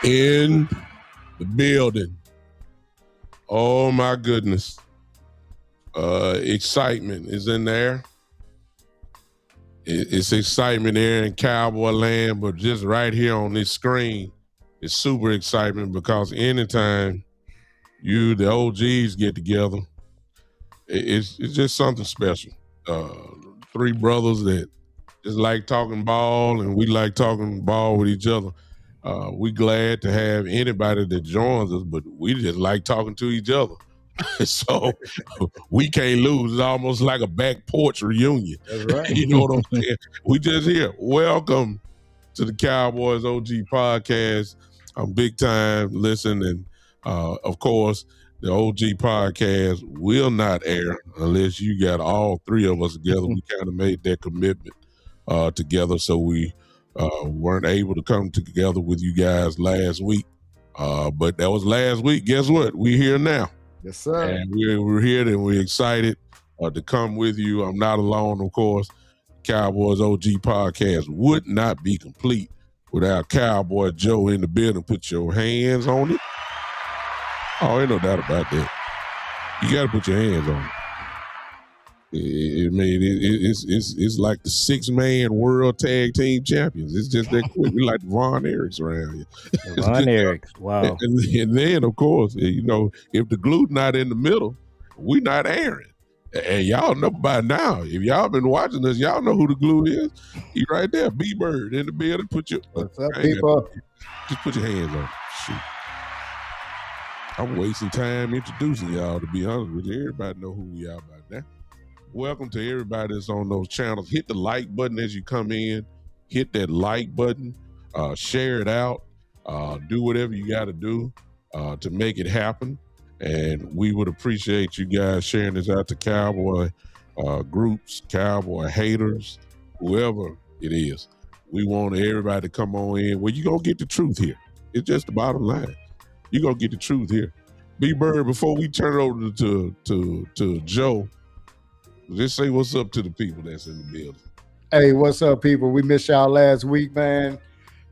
In the building. Oh my goodness. Excitement is in there. It's excitement there in Cowboy land, but just right here on this screen, it's super excitement because anytime the OGs get together, it's just something special. Three brothers that just like talking ball, and we like talking ball with each other. We glad to have anybody that joins us, but we just like talking to each other. So we can't lose. It's almost like a back porch reunion. That's right. You know what I'm saying? We just here. Welcome to the Cowboys OG podcast. I'm big time listen, and of course, the OG podcast will not air unless you got all three of us together. We kind of made that commitment together, so we weren't able to come together with you guys last week. But that was last week. Guess what? We're here now. Yes, sir. And we're here and we're excited to come with you. I'm not alone, of course. Cowboys OG podcast would not be complete without Cowboy Joe in the building. Put your hands on it. Oh, ain't no doubt about that. You got to put your hands on it. It's like the 6-man world tag team champions. It's just that quick. We like the Von Erichs around here. Von Erichs, wow. And then, of course, if the glue not in the middle, we not airing. And y'all know by now, if y'all been watching us, y'all know who the glue is. He right there, B-Bird in the building. What's up, people? Just put your hands on it. Shoot. I'm wasting time introducing y'all, to be honest with you. Everybody know who we are by now. Welcome to everybody that's on those channels. Hit the like button as you come in. Hit that like button. Share it out. Do whatever you got to do to make it happen. And we would appreciate you guys sharing this out to Cowboy groups, Cowboy haters, whoever it is. We want everybody to come on in. Well, you're going to get the truth here. It's just the bottom line. You're going to get the truth here. B-Bird, before we turn it over to Joe, just say what's up to the people that's in the building. Hey, what's up, people? We missed y'all last week, man.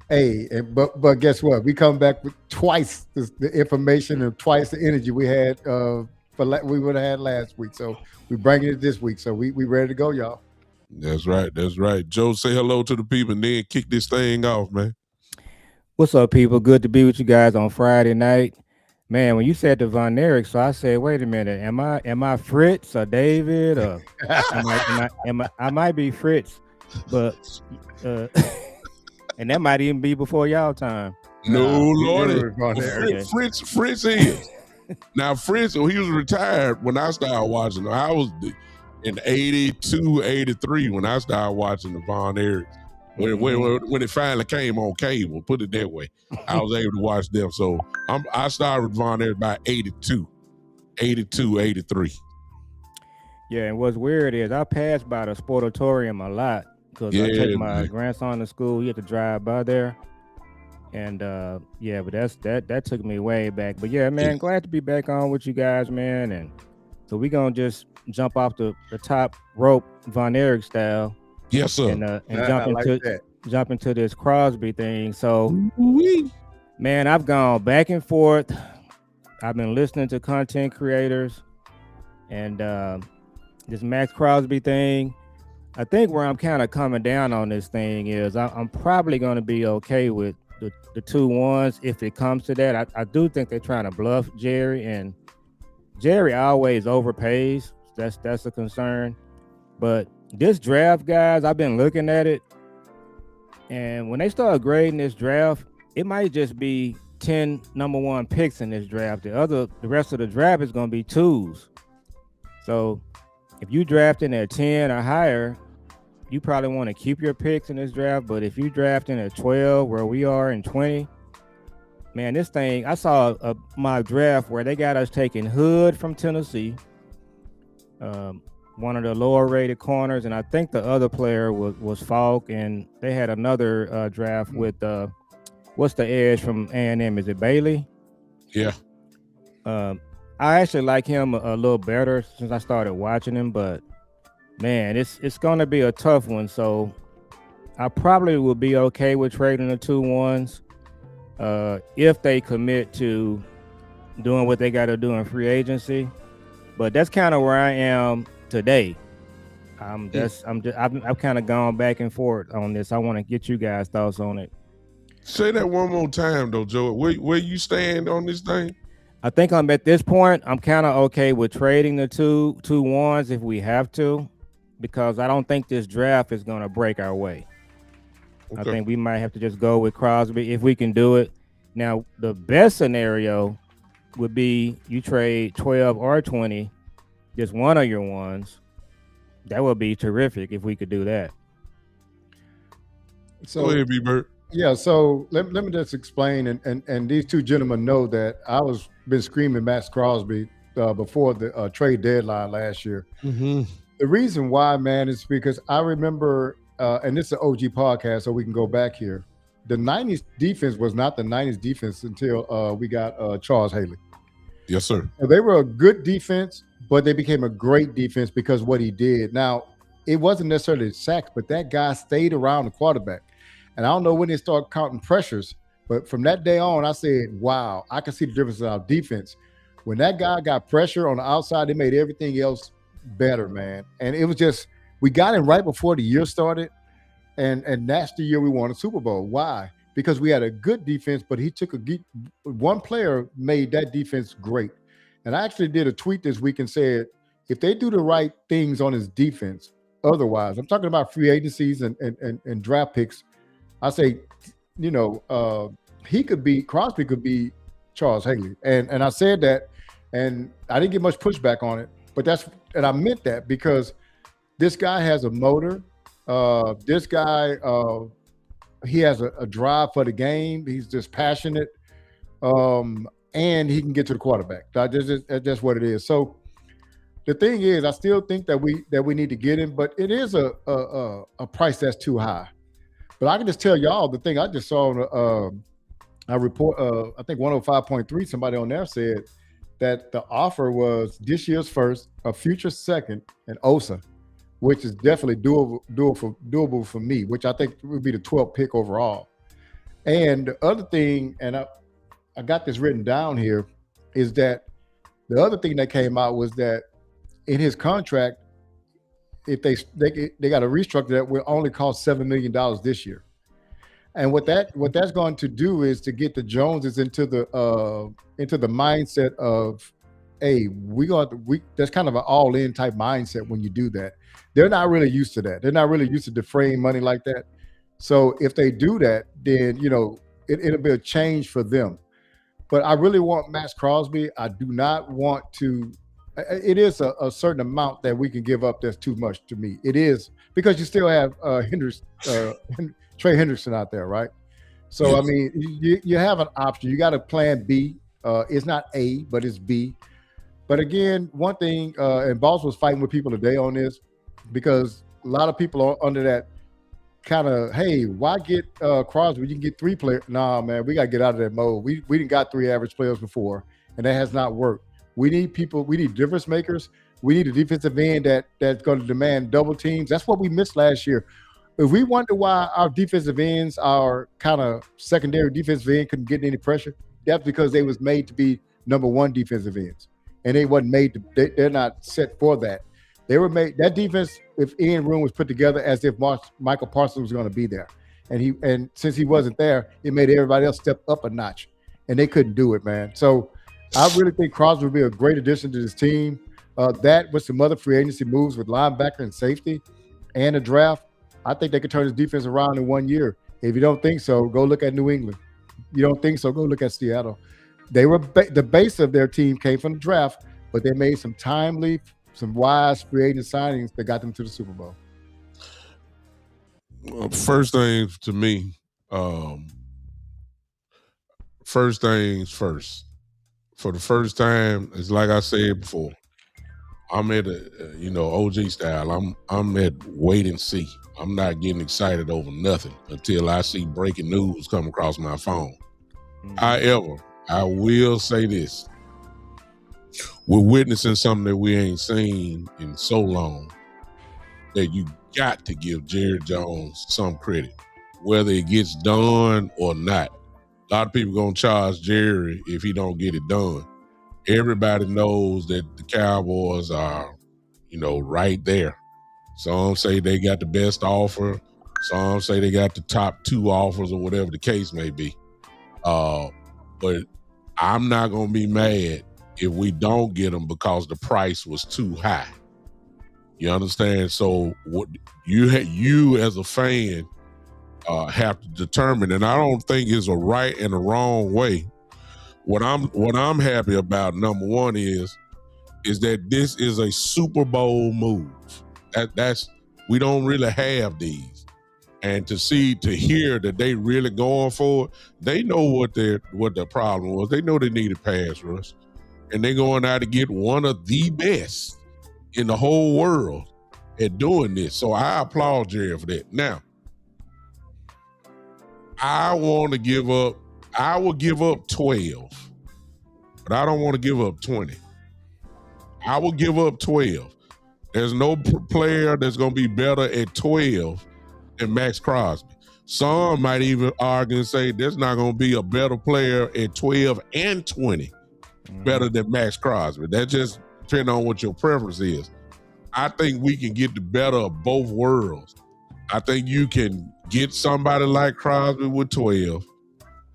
Hey, but guess what? We come back with twice the information and twice the energy we had we would have had last week. So we bringing it this week. So we ready to go, y'all. That's right. Joe, say hello to the people and then kick this thing off, man. What's up, people? Good to be with you guys on Friday night. Man, when you said the Von Erich, so I said, wait a minute, am I Fritz or David or I might be Fritz, but and that might even be before y'all time. No, Lord, Fritz is. Now Fritz, he was retired when I started watching him. I was in 82, 83 when I started watching the Von Erichs. When it finally came on cable, put it that way, I was able to watch them. So I started with Von Erich by 82, 83. Yeah, and what's weird is I passed by the Sportatorium a lot because I take my grandson to school. He had to drive by there. And but that took me way back. But yeah, man, glad to be back on with you guys, man. And so we're gonna just jump off the top rope Von Erich style. Yes, sir. And jump into this Crosby thing. So, man, I've gone back and forth. I've been listening to content creators, and this Max Crosby thing. I think where I'm kind of coming down on this thing is I'm probably going to be okay with the 2-1s if it comes to that. I do think they're trying to bluff Jerry, and Jerry always overpays. That's a concern, but this draft, guys, I've been looking at it, and when they start grading this draft, it might just be 10 number 1 picks in this draft. The rest of the draft is going to be 2s. So if you drafting at 10 or higher, you probably want to keep your picks in this draft. But if you drafting at 12, where we are in 20, man, this thing, I saw my draft where they got us taking Hood from Tennessee, one of the lower rated corners, and I think the other player was Falk, and they had another draft with what's the edge from A&M? Is it Bailey? Yeah. I actually like him a little better since I started watching him, but man, it's gonna be a tough one. So I probably will be okay with trading the 2-1s if they commit to doing what they got to do in free agency. But that's kind of where I am today. I've kind of gone back and forth on this. I want to get you guys' thoughts on it. Say that one more time though, Joe. Where you stand on this thing? I think I'm at this point, I'm kind of okay with trading the 2-1s if we have to, because I don't think this draft is going to break our way. Okay. I think we might have to just go with Crosby if we can do it. Now, the best scenario would be you trade 12 or 20, just one of your ones. That would be terrific if we could do that. So, go ahead, B-Bird. Yeah, so let me just explain, and these two gentlemen know that I was been screaming Max Crosby before the trade deadline last year. Mm-hmm. The reason why, man, is because I remember, and this is an OG podcast, so we can go back here. The 90s defense was not the 90s defense until we got Charles Haley. Yes, sir. So they were a good defense, but they became a great defense because what he did. Now, it wasn't necessarily sacks, but that guy stayed around the quarterback. And I don't know when they start counting pressures, but from that day on, I said, wow, I can see the difference in our defense. When that guy got pressure on the outside, it made everything else better, man. And it was just we got him right before the year started, and that's the year we won a Super Bowl. Why? Because we had a good defense, but he took one player made that defense great. And I actually did a tweet this week and said, if they do the right things on his defense, otherwise, I'm talking about free agencies and draft picks, I say, Crosby could be Charles Haley. And I said that, and I didn't get much pushback on it, but I meant that because this guy has a motor. This guy, he has a drive for the game. He's just passionate, and he can get to the quarterback. That's what it is. So the thing is, I still think that we need to get him, but it is a price that's too high. But I can just tell y'all the thing I just saw on a report. I think 105.3. Somebody on there said that the offer was this year's first, a future second, and Osa, which is definitely doable for me, which I think would be the 12th pick overall. And the other thing, and I got this written down here, is that the other thing that came out was that in his contract, if they got to restructure that, will only cost $7 million this year. And what that's going to do is to get the Joneses into the mindset of, hey, that's kind of an all-in type mindset when you do that. They're not really used to that. They're not really used to defraying money like that. So if they do that, then it'll be a change for them. But I really want Max Crosby. I do not want to. It is a certain amount that we can give up that's too much to me. It is because you still have Trey Hendrickson out there, right? So yes. I mean, you have an option. You got a plan B. It's not A, but it's B. But again, one thing, and Boss was fighting with people today on this because a lot of people are under that kind of, hey, why get Crosby? You can get 3 players. Nah, man, we got to get out of that mode. We didn't got 3 average players before, and that has not worked. We need people. We need difference makers. We need a defensive end that's going to demand double teams. That's what we missed last year. If we wonder why our defensive ends, our kind of secondary defensive end couldn't get any pressure, that's because they was made to be number 1 defensive ends. And they wasn't made to, they're not set for that. They were made, that defense, if Ian Room was put together as if Michael Parsons was going to be there. And since he wasn't there, it made everybody else step up a notch. And they couldn't do it, man. So I really think Crosby would be a great addition to this team. That with some other free agency moves with linebacker and safety and a draft, I think they could turn this defense around in 1 year. If you don't think so, go look at New England. You don't think so, go look at Seattle. They were the base of their team came from the draft, but they made some timely, some wise free agent signings that got them to the Super Bowl. Well, first things to me, first things first. For the first time, it's like I said before, I'm at OG style. I'm at wait and see. I'm not getting excited over nothing until I see breaking news come across my phone. Mm-hmm. However, I will say this. We're witnessing something that we ain't seen in so long that you got to give Jerry Jones some credit, whether it gets done or not. A lot of people going to charge Jerry if he don't get it done. Everybody knows that the Cowboys are, right there. Some say they got the best offer. Some say they got the top 2 offers or whatever the case may be. But I'm not going to be mad if we don't get them because the price was too high. You understand? So what you as a fan have to determine, and I don't think it's a right and a wrong way. What I'm happy about, number one, is that this is a Super Bowl move. That's we don't really have these. And to hear that they really going for it, they know what their problem was. They know they needed pass rush. And they're going out to get one of the best in the whole world at doing this. So I applaud Jerry for that. Now, I will give up 12, but I don't want to give up 20. I will give up 12. There's no player that's going to be better at 12 than Max Crosby. Some might even argue and say there's not going to be a better player at 12 and 20 better than Max Crosby. That just depends on what your preference is. I think we can get the better of both worlds. I think you can get somebody like Crosby with 12.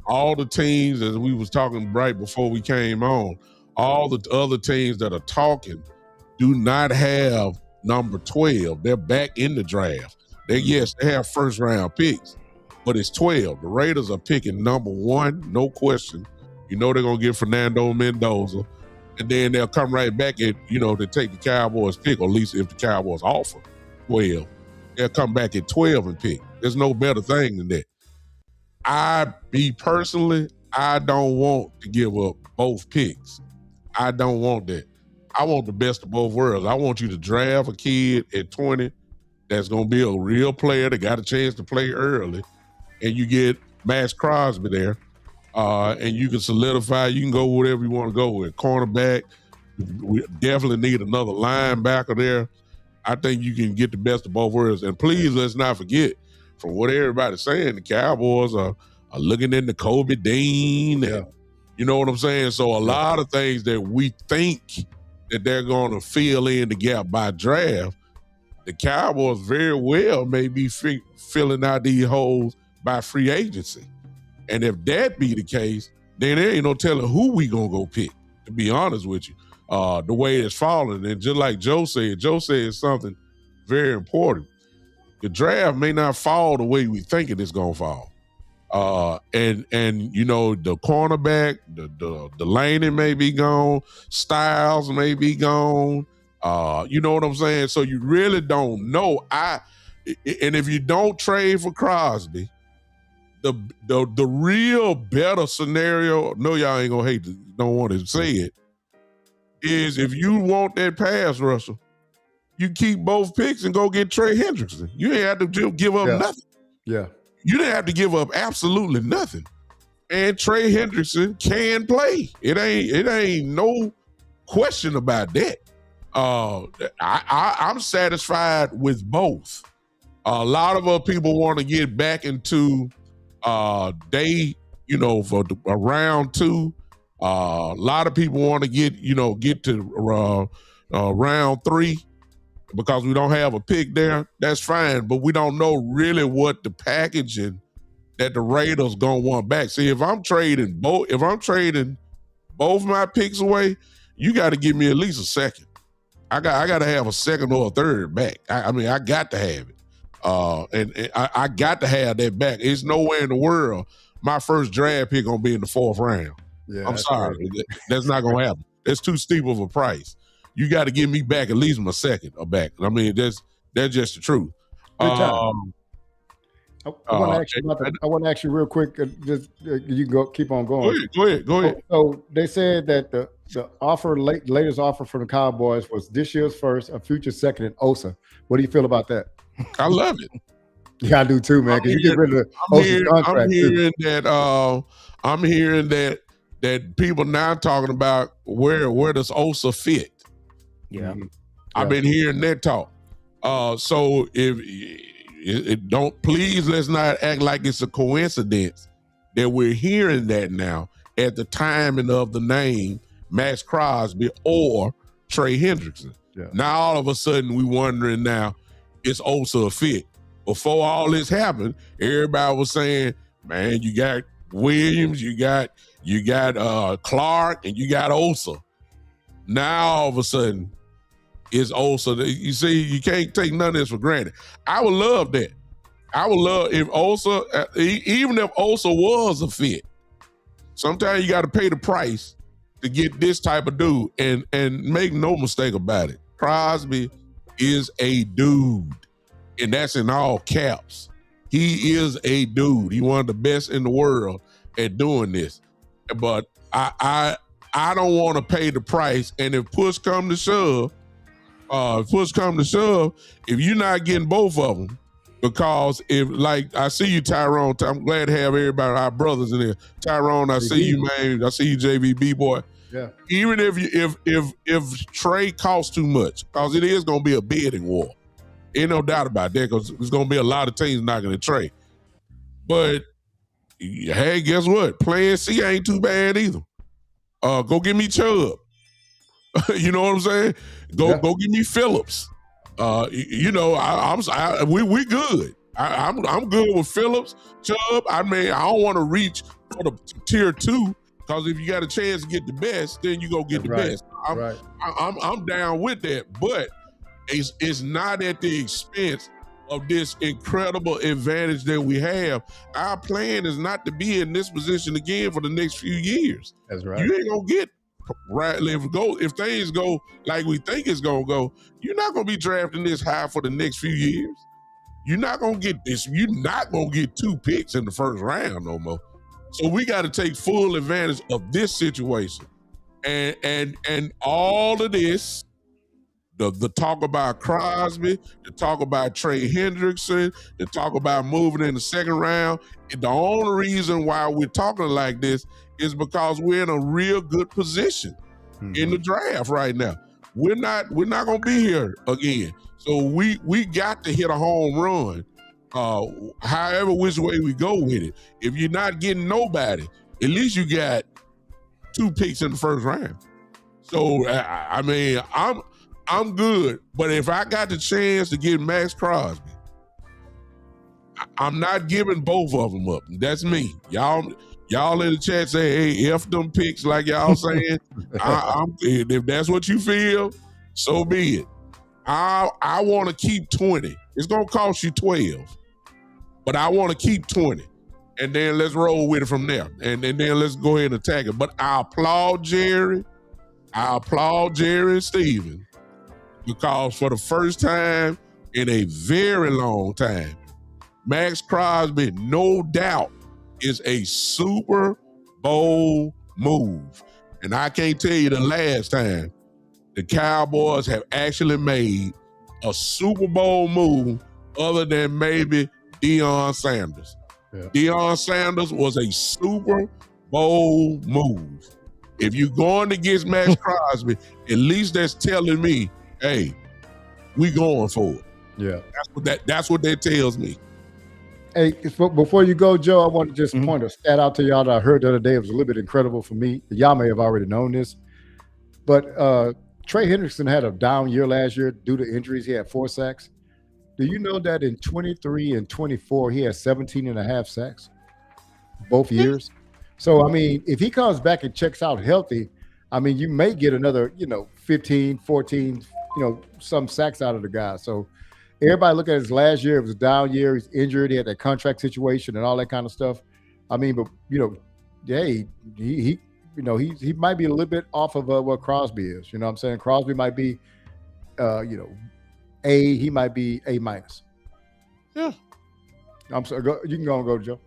All the teams, as we was talking right before we came on, all the other teams that are talking do not have number 12. They're back in the draft. They have first round picks, but it's 12. The Raiders are picking number 1, no question. You know they're gonna get Fernando Mendoza, and then they'll come right back at to take the Cowboys pick, or at least if the Cowboys offer 12, they'll come back at 12 and pick. There's no better thing than that. I don't want to give up both picks. I don't want that. I want the best of both worlds. I want you to draft a kid at 20 that's going to be a real player that got a chance to play early, and you get Max Crosby there, and you can solidify. You can go whatever you want to go with. Cornerback, we definitely need another linebacker there. I think you can get the best of both worlds. And please, let's not forget, from what everybody's saying, the Cowboys are looking into Kobe Dean. And, you know what I'm saying? So a lot of things that we think that they're going to fill in the gap by draft, the Cowboys very well may be filling out these holes by free agency. And if that be the case, then there ain't no telling who we going to go pick, to be honest with you. The way it's falling. And just like Joe said something very important. The draft may not fall the way we think it is going to fall. And the cornerback, the Laney may be gone, Styles may be gone. You know what I'm saying? So you really don't know. And if you don't trade for Crosby, the real better scenario, no, y'all ain't gonna don't want to say it, is if you want that pass rusher, you keep both picks and go get Trey Hendrickson. You ain't have to give up nothing. Yeah. You didn't have to give up absolutely nothing. And Trey Hendrickson can play. It ain't no question about that. I'm satisfied with both. A lot of other people want to get back into for round 2. A lot of people want to get to round 3 because we don't have a pick there. That's fine, but we don't know really what the packaging that the Raiders gonna want back. See, if I'm trading both my picks away, you got to give me at least a second. I got to have a second or a third back. I got to have it, and I got to have that back. It's nowhere in the world my first draft pick gonna be in the 4th round. Yeah, I'm sorry, that's not gonna happen. That's too steep of a price. You got to give me back at least my second or back. I mean, that's just the truth. I want to ask you real quick. You can keep on going. Go ahead. So they said that the latest offer from the Cowboys was this year's first, a future second, and Osa. What do you feel about that? I love it. Yeah, I do too, man. Because you get rid of Osa's contract. I'm hearing that people now talking about where does Osa fit. Yeah. I've been hearing that talk. So if it don't, please let's not act like it's a coincidence that we're hearing that now at the timing of the name Max Crosby or Trey Hendrickson. Yeah. Now all of a sudden we wondering now, is Osa a fit? Before all this happened, everybody was saying, man, you got Williams, you got Clark, and you got Osa. Now all of a sudden, is Osa. You see, you can't take none of this for granted. I would love that. I would love if Osa, even if Osa was a fit, sometimes you got to pay the price to get this type of dude. And make no mistake about it, Crosby is a dude. And that's in all caps. He is a dude. He's one of the best in the world at doing this. But I don't want to pay the price. And if push come to shove, if you're not getting both of them, because if, like, I see you, Tyrone. I'm glad to have everybody, our brothers in there. Tyrone, I see you, man. I see you, JVB boy. Yeah. Even if Trey costs too much, because it is going to be a bidding war. Ain't no doubt about that, because there's going to be a lot of teams not going to trade. But hey, guess what? Plan C ain't too bad either. Go get me Chubb. You know what I'm saying? Go get me Phillips. You know, we good. I'm good with Phillips, Chubb. I mean, I don't want to reach for the tier 2 because if you got a chance to get the best, then you go get the best. I'm down with that, but it's not at the expense of this incredible advantage that we have. Our plan is not to be in this position again for the next few years. That's right. You ain't gonna get right if things go like we think it's gonna go. You're not gonna be drafting this high for the next few years. You're not gonna get this. You're not gonna get 2 picks in the first round no more. So we got to take full advantage of this situation, and all of this. The talk about Crosby, the talk about Trey Hendrickson, the talk about moving in the second round. The only reason why we're talking like this is because we're in a real good position in the draft right now. We're not gonna be here again. So we got to hit a home run, however which way we go with it. If you're not getting nobody, at least you got 2 picks in the first round. So I mean, I'm good, but if I got the chance to get Max Crosby, I'm not giving both of them up. That's me. Y'all in the chat say, hey, F them picks like y'all saying. If that's what you feel, so be it. I want to keep 20. It's going to cost you 12, but I want to keep 20. And then let's roll with it from there. And then let's go ahead and attack it. But I applaud Jerry and Steven. Because for the first time in a very long time, Max Crosby, no doubt, is a Super Bowl move. And I can't tell you the last time the Cowboys have actually made a Super Bowl move other than maybe Deion Sanders. Yeah. Deion Sanders was a Super Bowl move. If you're going against Max Crosby, at least that's telling me, hey, we going for it. Yeah, that's what that tells me. Hey, before you go, Joe, I want to just point a stat out to y'all that I heard the other day. It was a little bit incredible for me. Y'all may have already known this, but Trey Hendrickson had a down year last year due to injuries. He had 4 sacks. Do you know that in 23 and 24, he had 17 and a half sacks both years? So, I mean, if he comes back and checks out healthy, I mean, you may get another, 15, 14, some sacks out of the guy. So everybody look at his last year. It was a down year. He's injured. He had that contract situation and all that kind of stuff. I mean, but, hey, he might be a little bit off of what Crosby is. You know what I'm saying? Crosby might be, A, he might be A minus. Yeah. I'm sorry. You can go, Joe.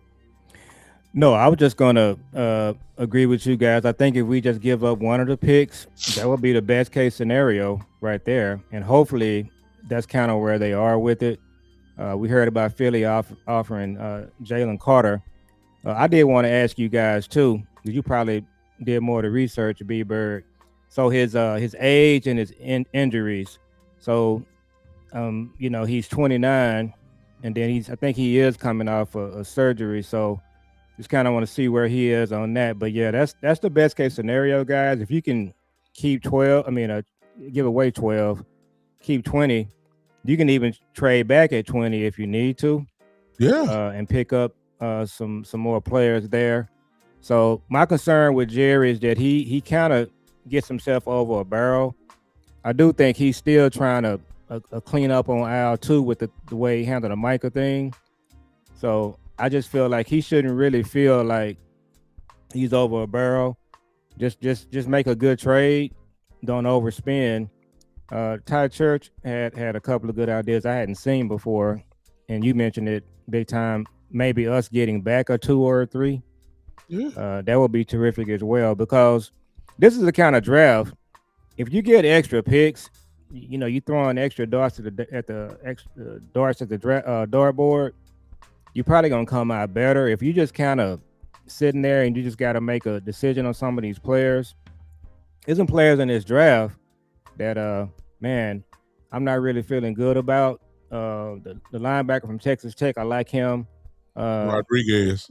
No, I was just going to agree with you guys. I think if we just give up one of the picks, that would be the best case scenario right there. And hopefully that's kind of where they are with it. We heard about Philly offering Jalen Carter. I did want to ask you guys too, because you probably did more of the research, B-Bird. So his age and his injuries. So, he's 29, and then I think he is coming off a surgery. So just kind of want to see where he is on that. But yeah, that's the best case scenario, guys. If you can keep 12, give away 12, keep 20, you can even trade back at 20 if you need to. Yeah. And pick up some more players there. So my concern with Jerry is that he kind of gets himself over a barrel. I do think he's still trying to clean up on aisle 2 with the way he handled the Micah thing. So I just feel like he shouldn't really feel like he's over a barrel. Just make a good trade. Don't overspend. Ty Church had a couple of good ideas I hadn't seen before, and you mentioned it big time. Maybe us getting back a 2 or a 3. Yeah. That would be terrific as well, because this is the kind of draft. If you get extra picks, you throwing extra darts at the dartboard, you're probably gonna come out better. If you just kind of sitting there and you just got to make a decision on some of these players. There's some players in this draft that I'm not really feeling good about. The linebacker from Texas Tech, I like him. Rodriguez,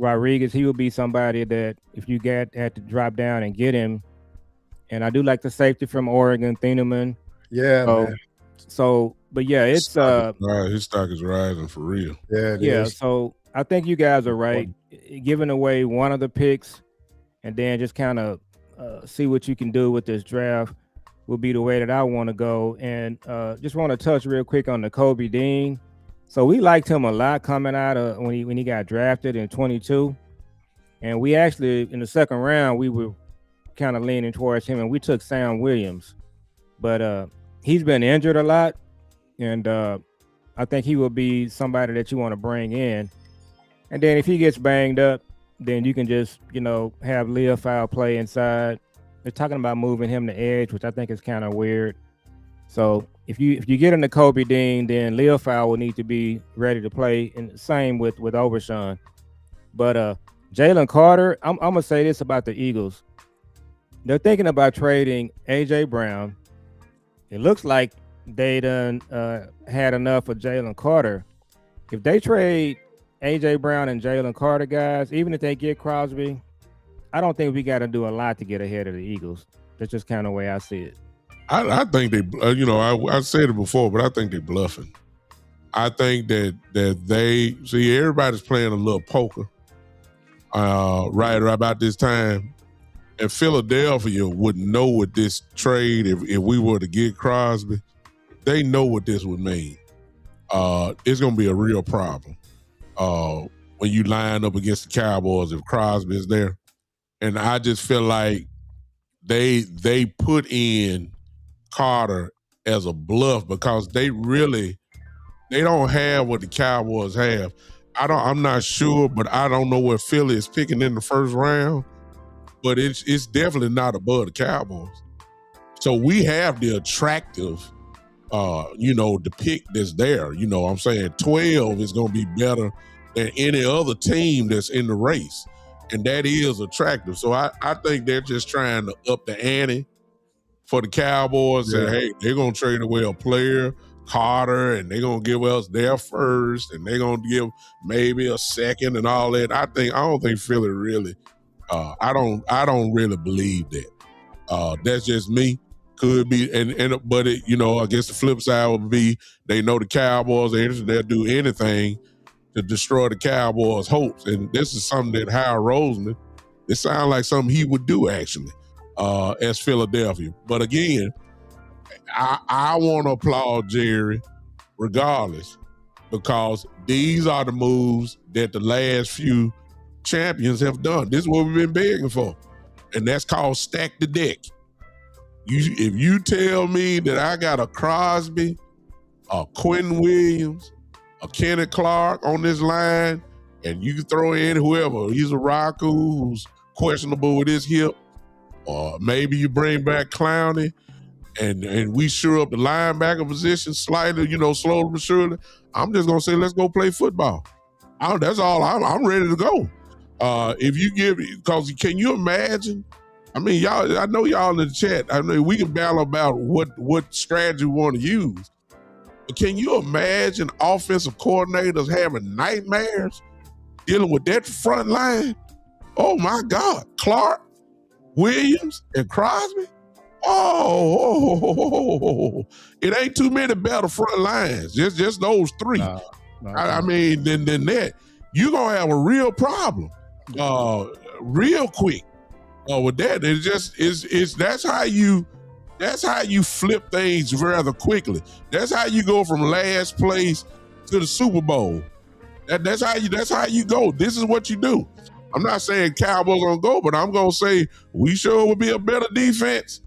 he would be somebody that if you had to drop down and get him, and I do like the safety from Oregon, Thieneman. Yeah, man. So, but yeah, it's his stock is rising for real. Yeah, it yeah. is. So I think you guys are right. Giving away one of the picks, and then just kind of see what you can do with this draft will be the way that I want to go. And just want to touch real quick on the Kobe Dean. So we liked him a lot coming out of when he got drafted in 22, and we actually in the second round we were kind of leaning towards him, and we took Sam Williams, but he's been injured a lot, and I think he will be somebody that you want to bring in. And then if he gets banged up, then you can just have Leofow play inside. They're talking about moving him to edge, which I think is kind of weird. So if you get into Kobe Dean, then Leofow will need to be ready to play, and the same with Overshawn. But Jalen Carter, I'm gonna say this about the Eagles. They're thinking about trading AJ Brown. It looks like they done had enough of Jalen Carter. If they trade AJ Brown and Jalen Carter, guys, even if they get Crosby, I don't think we got to do a lot to get ahead of the Eagles. That's just kind of the way I see it. I think they, I said it before, but I think they're bluffing. I think that they see everybody's playing a little poker right about this time. And Philadelphia would know what this trade, if we were to get Crosby, they know what this would mean. It's going to be a real problem when you line up against the Cowboys if Crosby is there. And I just feel like they put in Carter as a bluff because they don't have what the Cowboys have. I'm not sure, but I don't know what Philly is picking in the first round. But it's definitely not above the Cowboys. So we have the attractive, the pick that's there. I'm saying 12 is going to be better than any other team that's in the race. And that is attractive. So I think they're just trying to up the ante for the Cowboys. Yeah. Say, hey, they're going to trade away a player, Carter, and they're going to give us their first, and they're going to give maybe a second and all that. I don't think Philly really... I don't really believe that. That's just me. Could be, but I guess the flip side would be they know the Cowboys are interested. They'll do anything to destroy the Cowboys' hopes. And this is something that Howard Roseman, it sounds like something he would do actually, as Philadelphia. But again, I want to applaud Jerry regardless, because these are the moves that the last few champions have done. This is what we've been begging for, and that's called stack the deck. If you tell me that I got a Crosby, a Quentin Williams, a Kenneth Clark on this line, and you can throw in whoever, he's a Raku who's questionable with his hip, or maybe you bring back Clowney, and we shore up the linebacker position slightly, slowly but surely, I'm just gonna say let's go play football. That's all. I'm ready to go. If you give, because can you imagine? I mean, y'all, I know y'all in the chat. I mean, we can battle about what strategy we want to use. But can you imagine offensive coordinators having nightmares dealing with that front line? Oh my God. Clark, Williams, and Crosby? Oh, it ain't too many better front lines. Just those three. I mean, then that, you're gonna have a real problem. Real quick. With that, that's how you flip things rather quickly. That's how you go from last place to the Super Bowl. That's how you go. This is what you do. I'm not saying Cowboys gonna go, but I'm gonna say we sure would be a better defense.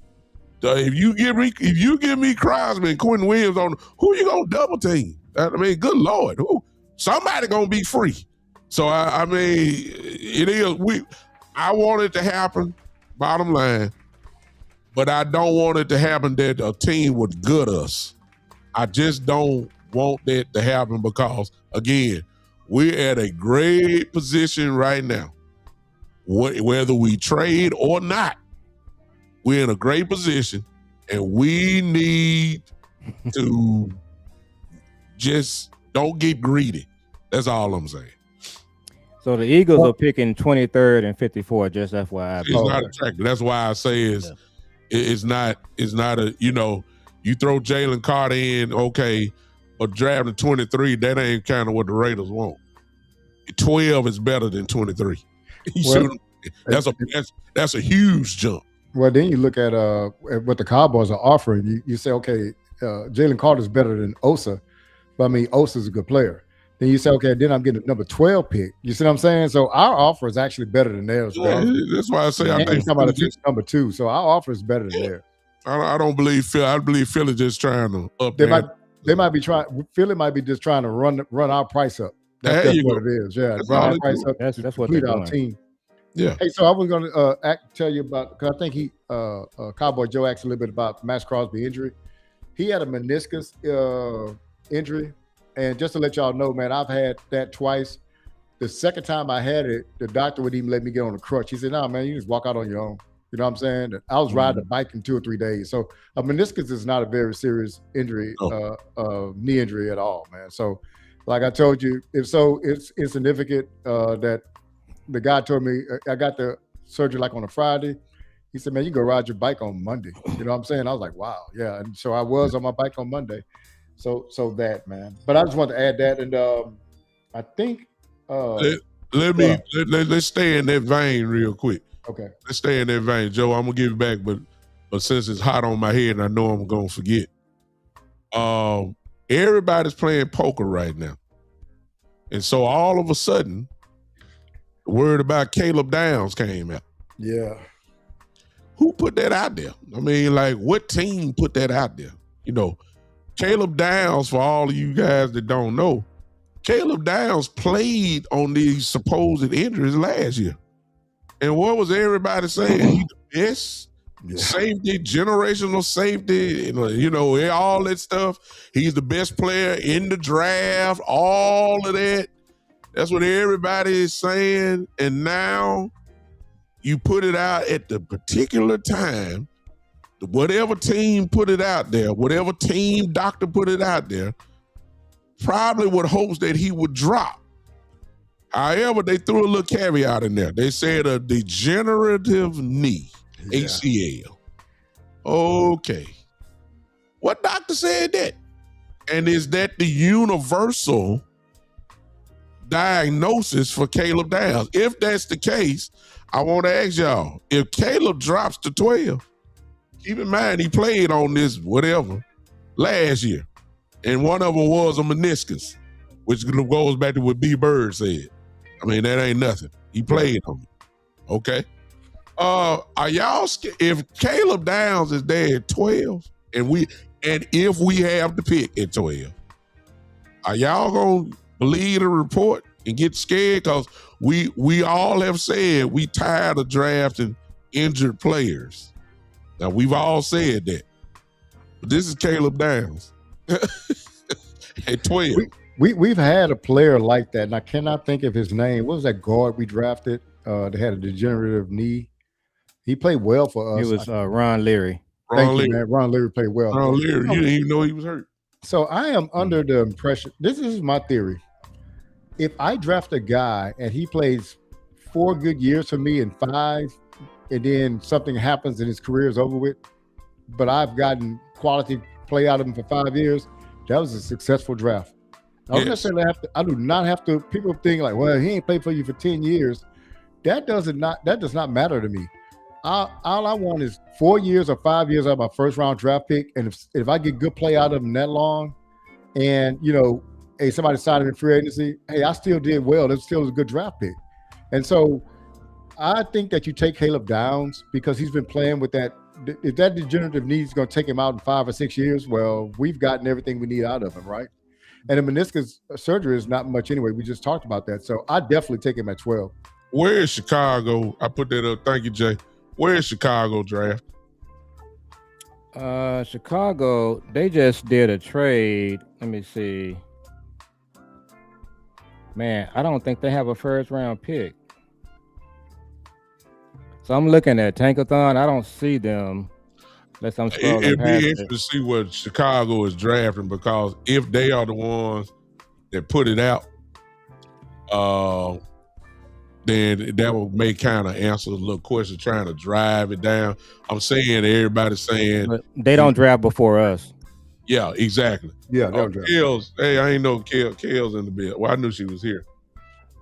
If you give me Crosby and Quentin Williams on, who you gonna double team? I mean, good Lord, somebody gonna be free. So I mean, it is. I want it to happen. Bottom line, but I don't want it to happen that a team would gut us. I just don't want that to happen because, again, we're at a great position right now. Whether we trade or not, we're in a great position, and we need to just don't get greedy. That's all I'm saying. So the Eagles are picking 23rd and 54, just FYI. It's not attractive. That's why I say It's not a, you throw Jalen Carter in, okay, but drafting 23, that ain't kind of what the Raiders want. 12 is better than 23. That's a huge jump. Well, then you look at what the Cowboys are offering. You say, okay, Jalen Carter is better than Osa, but I mean, Osa's a good player. Then you say, okay, then I'm getting a number 12 pick. You see what I'm saying? So our offer is actually better than theirs. Yeah, that's why I say I think about number 2. So our offer is better than theirs. I don't believe Philly. I believe Philly just trying to up. They might be trying. Philly might be just trying to run our price up. That's what it is. Yeah, run our price up. That's what they're doing. Our team. Yeah. Hey, so I was going to tell you about, because I think Cowboy Joe asked a little bit about Max Crosby injury. He had a meniscus injury. And just to let y'all know, man, I've had that twice. The second time I had it, the doctor wouldn't even let me get on a crutch. He said, "No, man, you just walk out on your own." You know what I'm saying? I was riding a bike in 2 or 3 days. So a meniscus is not a very serious injury, knee injury at all, man. So like I told you, it's insignificant that the guy told me, I got the surgery like on a Friday. He said, "Man, you go ride your bike on Monday." You know what I'm saying? I was like, wow. Yeah. And so I was on my bike on Monday. So that, man. But I just wanted to add that, and I think let's stay in that vein real quick. Okay. Let's stay in that vein, Joe. I'm gonna give it back, but since it's hot on my head and I know I'm gonna forget, everybody's playing poker right now, and so all of a sudden, the word about Caleb Downs came out. Yeah. Who put that out there? I mean, like, what team put that out there? Caleb Downs, for all of you guys that don't know, Caleb Downs played on these supposed injuries last year. And what was everybody saying? He's the best safety, generational safety, all that stuff. He's the best player in the draft, all of that. That's what everybody is saying. And now you put it out at the particular time. Whatever team put it out there, whatever team doctor put it out there, probably with hopes that he would drop. However, they threw a little caveat in there. They said a degenerative knee, ACL. Okay. What doctor said that? And is that the universal diagnosis for Caleb Downs? If that's the case, I want to ask y'all, if Caleb drops to 12, keep in mind, he played on this whatever last year. And one of them was a meniscus, which goes back to what B. Bird said. I mean, that ain't nothing. He played on it. Okay. Are y'all scared? If Caleb Downs is there at 12, and if we have the pick at 12, are y'all gonna believe the report and get scared? Because we all have said we tired of drafting injured players. Now, we've all said that. But this is Caleb Downs at 12. We've had a player like that, and I cannot think of his name. What was that guard we drafted that had a degenerative knee? He played well for us. It was Ron Leary. Ron Leary played well. Ron Leary, you didn't even know he was hurt. So I am under the impression, this is my theory. If I draft a guy and he plays 4 good years for me and 5, and then something happens and his career is over with, but I've gotten quality play out of him for 5 years, that was a successful draft. I don't necessarily I do not have to. People think like, well, he ain't played for you for 10 years. That does not matter to me. All I want is 4 years or 5 years out of my first round draft pick. And if I get good play out of him that long, and hey, somebody signed him in free agency, hey, I still did well. That still is a good draft pick. And so I think that you take Caleb Downs because he's been playing with that. If that degenerative knee is going to take him out in 5 or 6 years, well, we've gotten everything we need out of him, right? And the meniscus surgery is not much anyway. We just talked about that. So I definitely take him at 12. Where is Chicago? I put that up. Thank you, Jay. Where is Chicago draft? Chicago, they just did a trade. Let me see. Man, I don't think they have a first round pick. So I'm looking at Tankathon. I don't see them. Unless I'm scrolling It'd past be interesting to see what Chicago is drafting, because if they are the ones that put it out, then that would make kind of answer the little question trying to drive it down. I'm saying everybody's saying but they don't draft before us. Yeah, exactly. Yeah, they don't draft. Kels, hey, I ain't know Kels in the bed. Well, I knew she was here.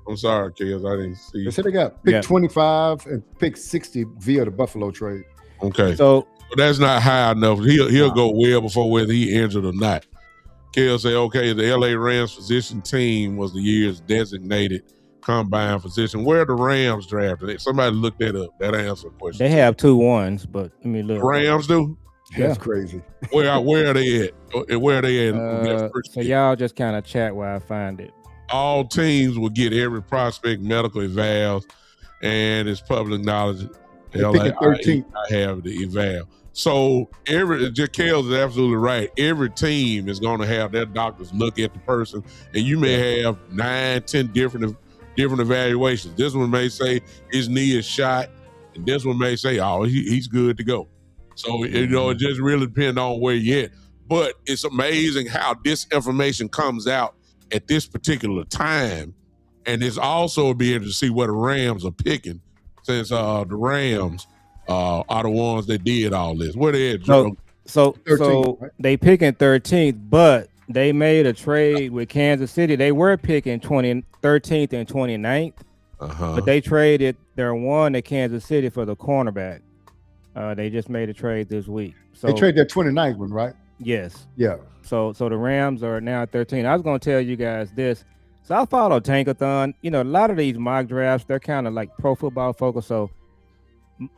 I'm sorry, Kels, I didn't see. They said they got pick 25 and pick 60 via the Buffalo trade. Okay, so that's not high enough. He'll go well before whether he injured or not. Kels say, okay, the LA Rams position team was the year's designated combine position. Where are the Rams drafted? Somebody look that up. That answer question. They have 2 1s, but let me look. The Rams do? That's crazy. Where are they at? Where are they at? So y'all just kind of chat while I find it. All teams will get every prospect medical evals, and it's public knowledge. They pick 13th. I have the eval. So Kels is absolutely right. Every team is going to have their doctors look at the person, and you may have 9, 10 different evaluations. This one may say his knee is shot, and this one may say, oh, he's good to go. So it just really depends on where you're at. But it's amazing how this information comes out at this particular time, and it's also be able to see what the Rams are picking, since the Rams are the ones that did all this. Where they at? So 13th, right? they picking 13th, but they made a trade with Kansas City. They were picking 13th and 29th, but they traded their 1 to Kansas City for the cornerback. They just made a trade this week. So they traded their 29th one, right? Yes. Yeah. So the Rams are now at 13. I was going to tell you guys this. So I follow Tankathon. You know, a lot of these mock drafts, they're kind of like pro football focused. So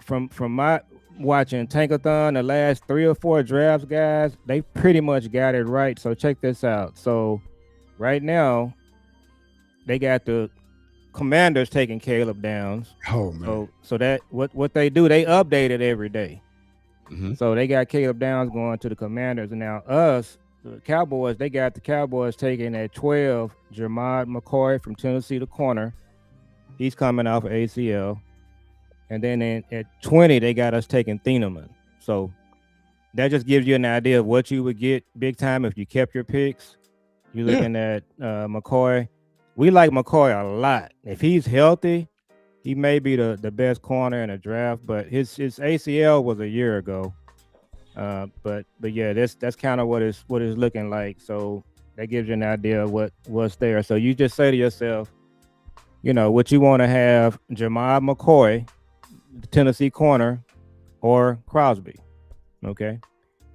from my watching Tankathon, the last 3 or 4 drafts, guys, they pretty much got it right. So check this out. So right now, they got the Commanders taking Caleb Downs. Oh man. So that what they do, they update it every day. Mm-hmm. So they got Caleb Downs going to the Commanders, and now us, the Cowboys, they got the Cowboys taking at 12 Jermod McCoy from Tennessee, the corner. He's coming off of ACL. And then at 20, they got us taking Thieneman. So that just gives you an idea of what you would get big time if you kept your picks. You're looking at McCoy. We like McCoy a lot. If he's healthy, he may be the best corner in the draft, but his ACL was a year ago. But yeah, that's kind of what it's looking like. So that gives you an idea of what's there. So you just say to yourself, you know, what you want to have: Jermod McCoy, the Tennessee corner, or Crosby. Okay,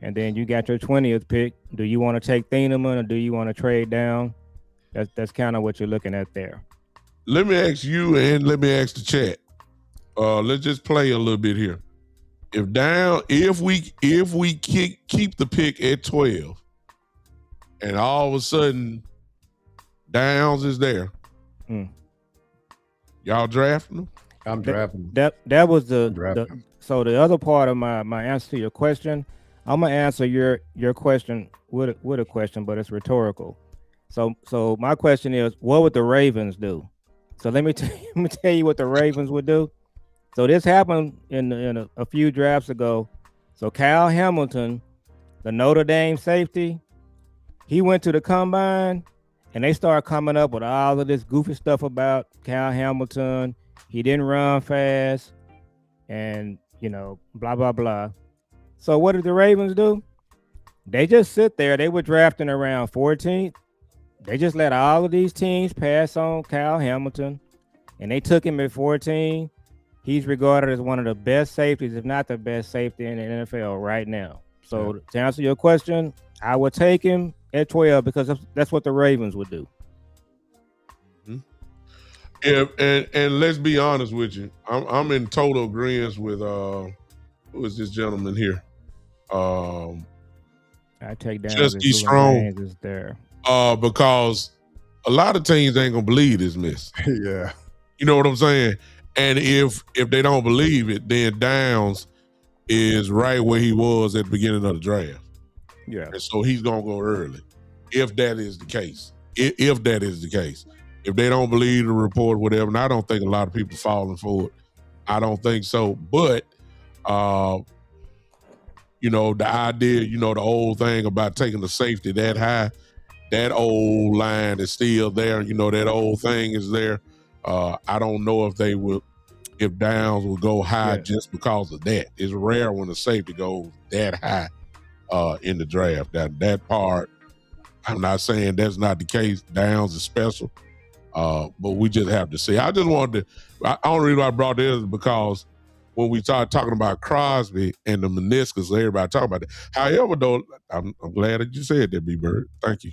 and then you got your 20th pick. Do you want to take Thieneman or do you want to trade down? That's kind of what you're looking at there. Let me ask you and let me ask the chat. Let's just play a little bit here. If we keep the pick at 12, and all of a sudden Downs is there, y'all drafting them? I'm drafting. That was so the other part of my answer to your question. I'm gonna answer your question with a question, but it's rhetorical. So my question is, what would the Ravens do? So let me tell you what the Ravens would do. So this happened in a few drafts ago. So Kyle Hamilton, the Notre Dame safety, he went to the combine, and they started coming up with all of this goofy stuff about Kyle Hamilton. He didn't run fast, and blah blah blah. So what did the Ravens do? They just sit there. They were drafting around 14th. They just let all of these teams pass on Kyle Hamilton, and they took him at 14. He's regarded as one of the best safeties, if not the best safety in the NFL right now. So to answer your question, I would take him at 12 because that's what the Ravens would do. Yeah, and let's be honest with you. I'm in total agreement with who is this gentleman here? I take down Justy Strong. is there. Because a lot of teams ain't gonna believe this mess. Yeah. You know what I'm saying? And if they don't believe it, then Downs is right where he was at the beginning of the draft. Yeah. And so he's gonna go early. If that is the case. If that is the case. If they don't believe the report, whatever, and I don't think a lot of people falling for it. I don't think so. But the idea, the old thing about taking the safety that high, that old line is still there. That old thing is there. I don't know if Downs will go high just because of that. It's rare when a safety goes that high in the draft. That part, I'm not saying that's not the case. Downs is special, but we just have to see. I just wanted to. The only reason I brought this is because when we started talking about Crosby and the meniscus, everybody talking about that. However, though, I'm glad that you said that, B-Bird. Thank you.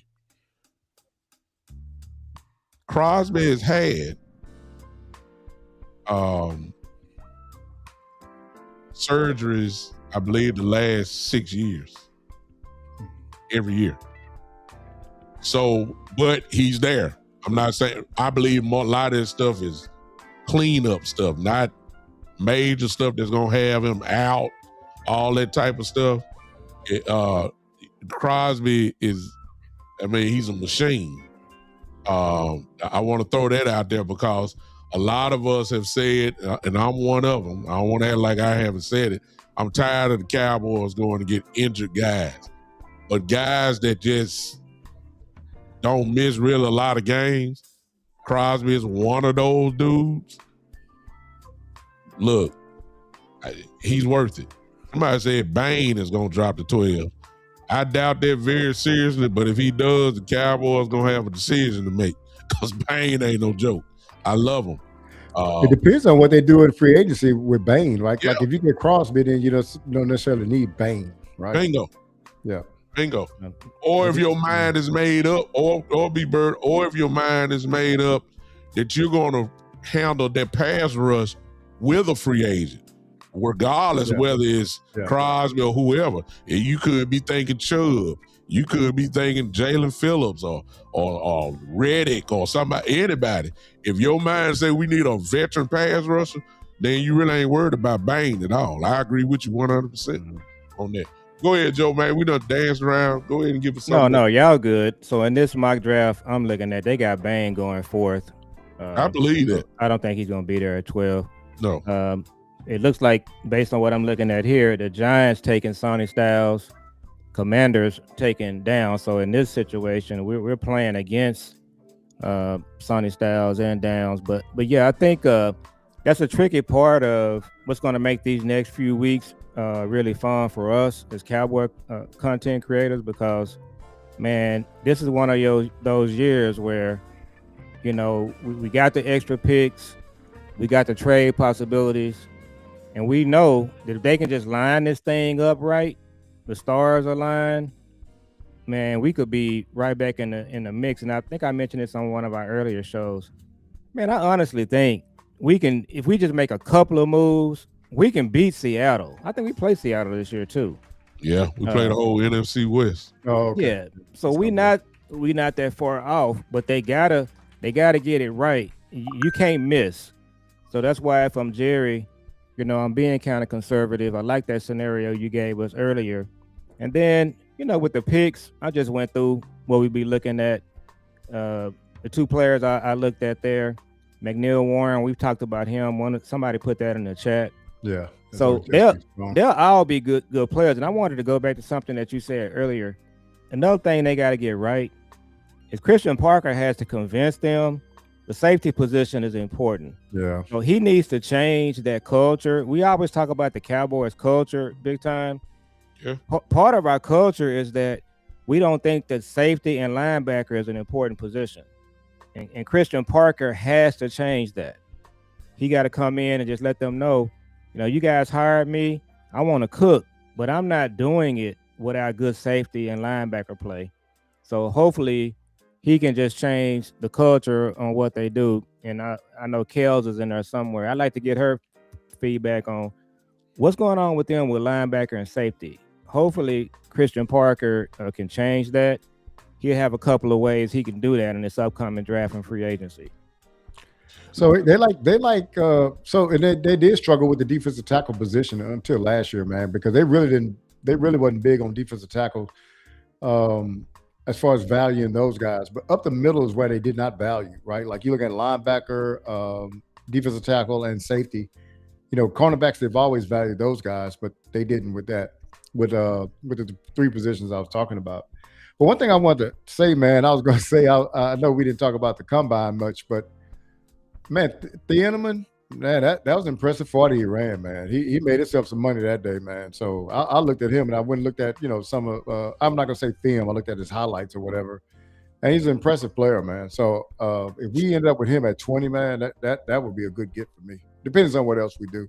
Crosby has had surgeries, I believe, the last 6 years. Every year. So, but he's there. I'm not saying, I believe a lot of this stuff is cleanup stuff, not major stuff that's going to have him out, all that type of stuff. Crosby is, he's a machine. I want to throw that out there because a lot of us have said, and I'm one of them, I don't want to act like I haven't said it, I'm tired of the Cowboys going to get injured guys. But guys that just don't miss really a lot of games, Crosby is one of those dudes. Look, he's worth it. Somebody said Bain is going to drop to 12. I doubt that very seriously, but if he does, the Cowboys going to have a decision to make because Bain ain't no joke. I love him. It depends on what they do in free agency with Bain, right? Yeah. Like if you get Crosby, then you don't necessarily need Bain, right? Bingo. Yeah. Bingo. Or if your mind is made up, or B-Bird, or if your mind is made up that you're going to handle that pass rush with a free agent, regardless whether it's Crosby or whoever. And you could be thinking Chubb. You could be thinking Jalen Phillips or Reddick or somebody, anybody. If your mind say we need a veteran pass rusher, then you really ain't worried about Bain at all. I agree with you 100% on that. Go ahead, Joe, man. We done danced around. Go ahead and give us something. No, y'all good. So in this mock draft, I'm looking at, they got Bain going fourth. I believe that. I don't think he's going to be there at 12. No. It looks like, based on what I'm looking at here, the Giants taking Sonny Styles, Commanders taking down. So in this situation, we're playing against Sonny Styles and Downs. But yeah, I think that's a tricky part of what's going to make these next few weeks really fun for us as Cowboy content creators, because, man, this is one of those years where, we got the extra picks, we got the trade possibilities, and we know that if they can just line this thing up right, the stars align, man, we could be right back in the mix. And I think I mentioned this on one of our earlier shows. Man, I honestly think we can, if we just make a couple of moves, we can beat Seattle. I think we play Seattle this year too. Yeah, we play the whole NFC West. Oh, okay. Yeah. So we not that far off, but they gotta get it right. You can't miss. So that's why if I'm Jerry, I'm being kind of conservative. I like that scenario you gave us earlier. And then, with the picks, I just went through what we'd be looking at. The two players I looked at there, McNeil Warren, we've talked about him. Somebody put that in the chat. Yeah. So they'll all be good players. And I wanted to go back to something that you said earlier. Another thing they got to get right is Christian Parker has to convince them the safety position is important. Yeah. So he needs to change that culture. We always talk about the Cowboys culture big time. Yeah. Part of our culture is that we don't think that safety and linebacker is an important position. And Christian Parker has to change that. He got to come in and just let them know, you guys hired me. I want to cook, but I'm not doing it without good safety and linebacker play. So hopefully he can just change the culture on what they do. And I know Kels is in there somewhere. I'd like to get her feedback on what's going on with them with linebacker and safety. Hopefully Christian Parker can change that. He'll have a couple of ways he can do that in this upcoming draft and free agency. So they did struggle with the defensive tackle position until last year, man, because they really wasn't big on defensive tackle as far as valuing those guys. But up the middle is where they did not value, right? Like you look at linebacker, defensive tackle, and safety. Cornerbacks, they've always valued those guys, but they didn't with the three positions I was talking about. But one thing I wanted to say, man, I was going to say, I know we didn't talk about the combine much, but Man, Thieneman, man, that was impressive 40 he ran, man. He made himself some money that day, man. So I looked at him and I went and looked at, some of, I'm not going to say film. I looked at his highlights or whatever. And he's an impressive player, man. So if we end up with him at 20, man, that would be a good get for me. Depends on what else we do.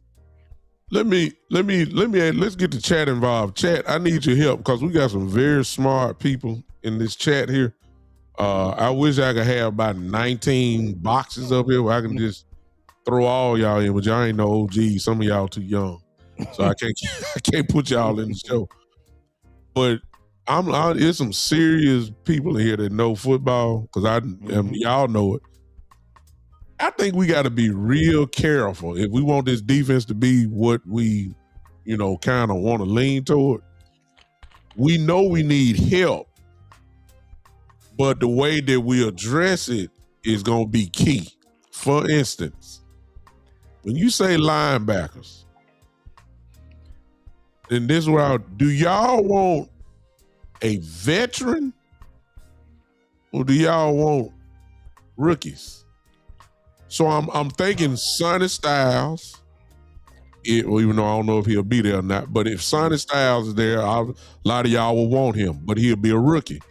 Let's get the chat involved. Chat, I need your help because we got some very smart people in this chat here. I wish I could have about 19 boxes up here where I can just throw all y'all in, but y'all ain't no OG. Some of y'all too young, so I can't put y'all in the show. But there's some serious people in here that know football because y'all know it. I think we got to be real careful if we want this defense to be what we, kind of want to lean toward. We know we need help, but the way that we address it is going to be key. For instance, when you say linebackers, then this is what do y'all want a veteran or do y'all want rookies? So I'm thinking Sonny Styles, even though I don't know if he'll be there or not, but if Sonny Styles is there, a lot of y'all will want him, but he'll be a rookie.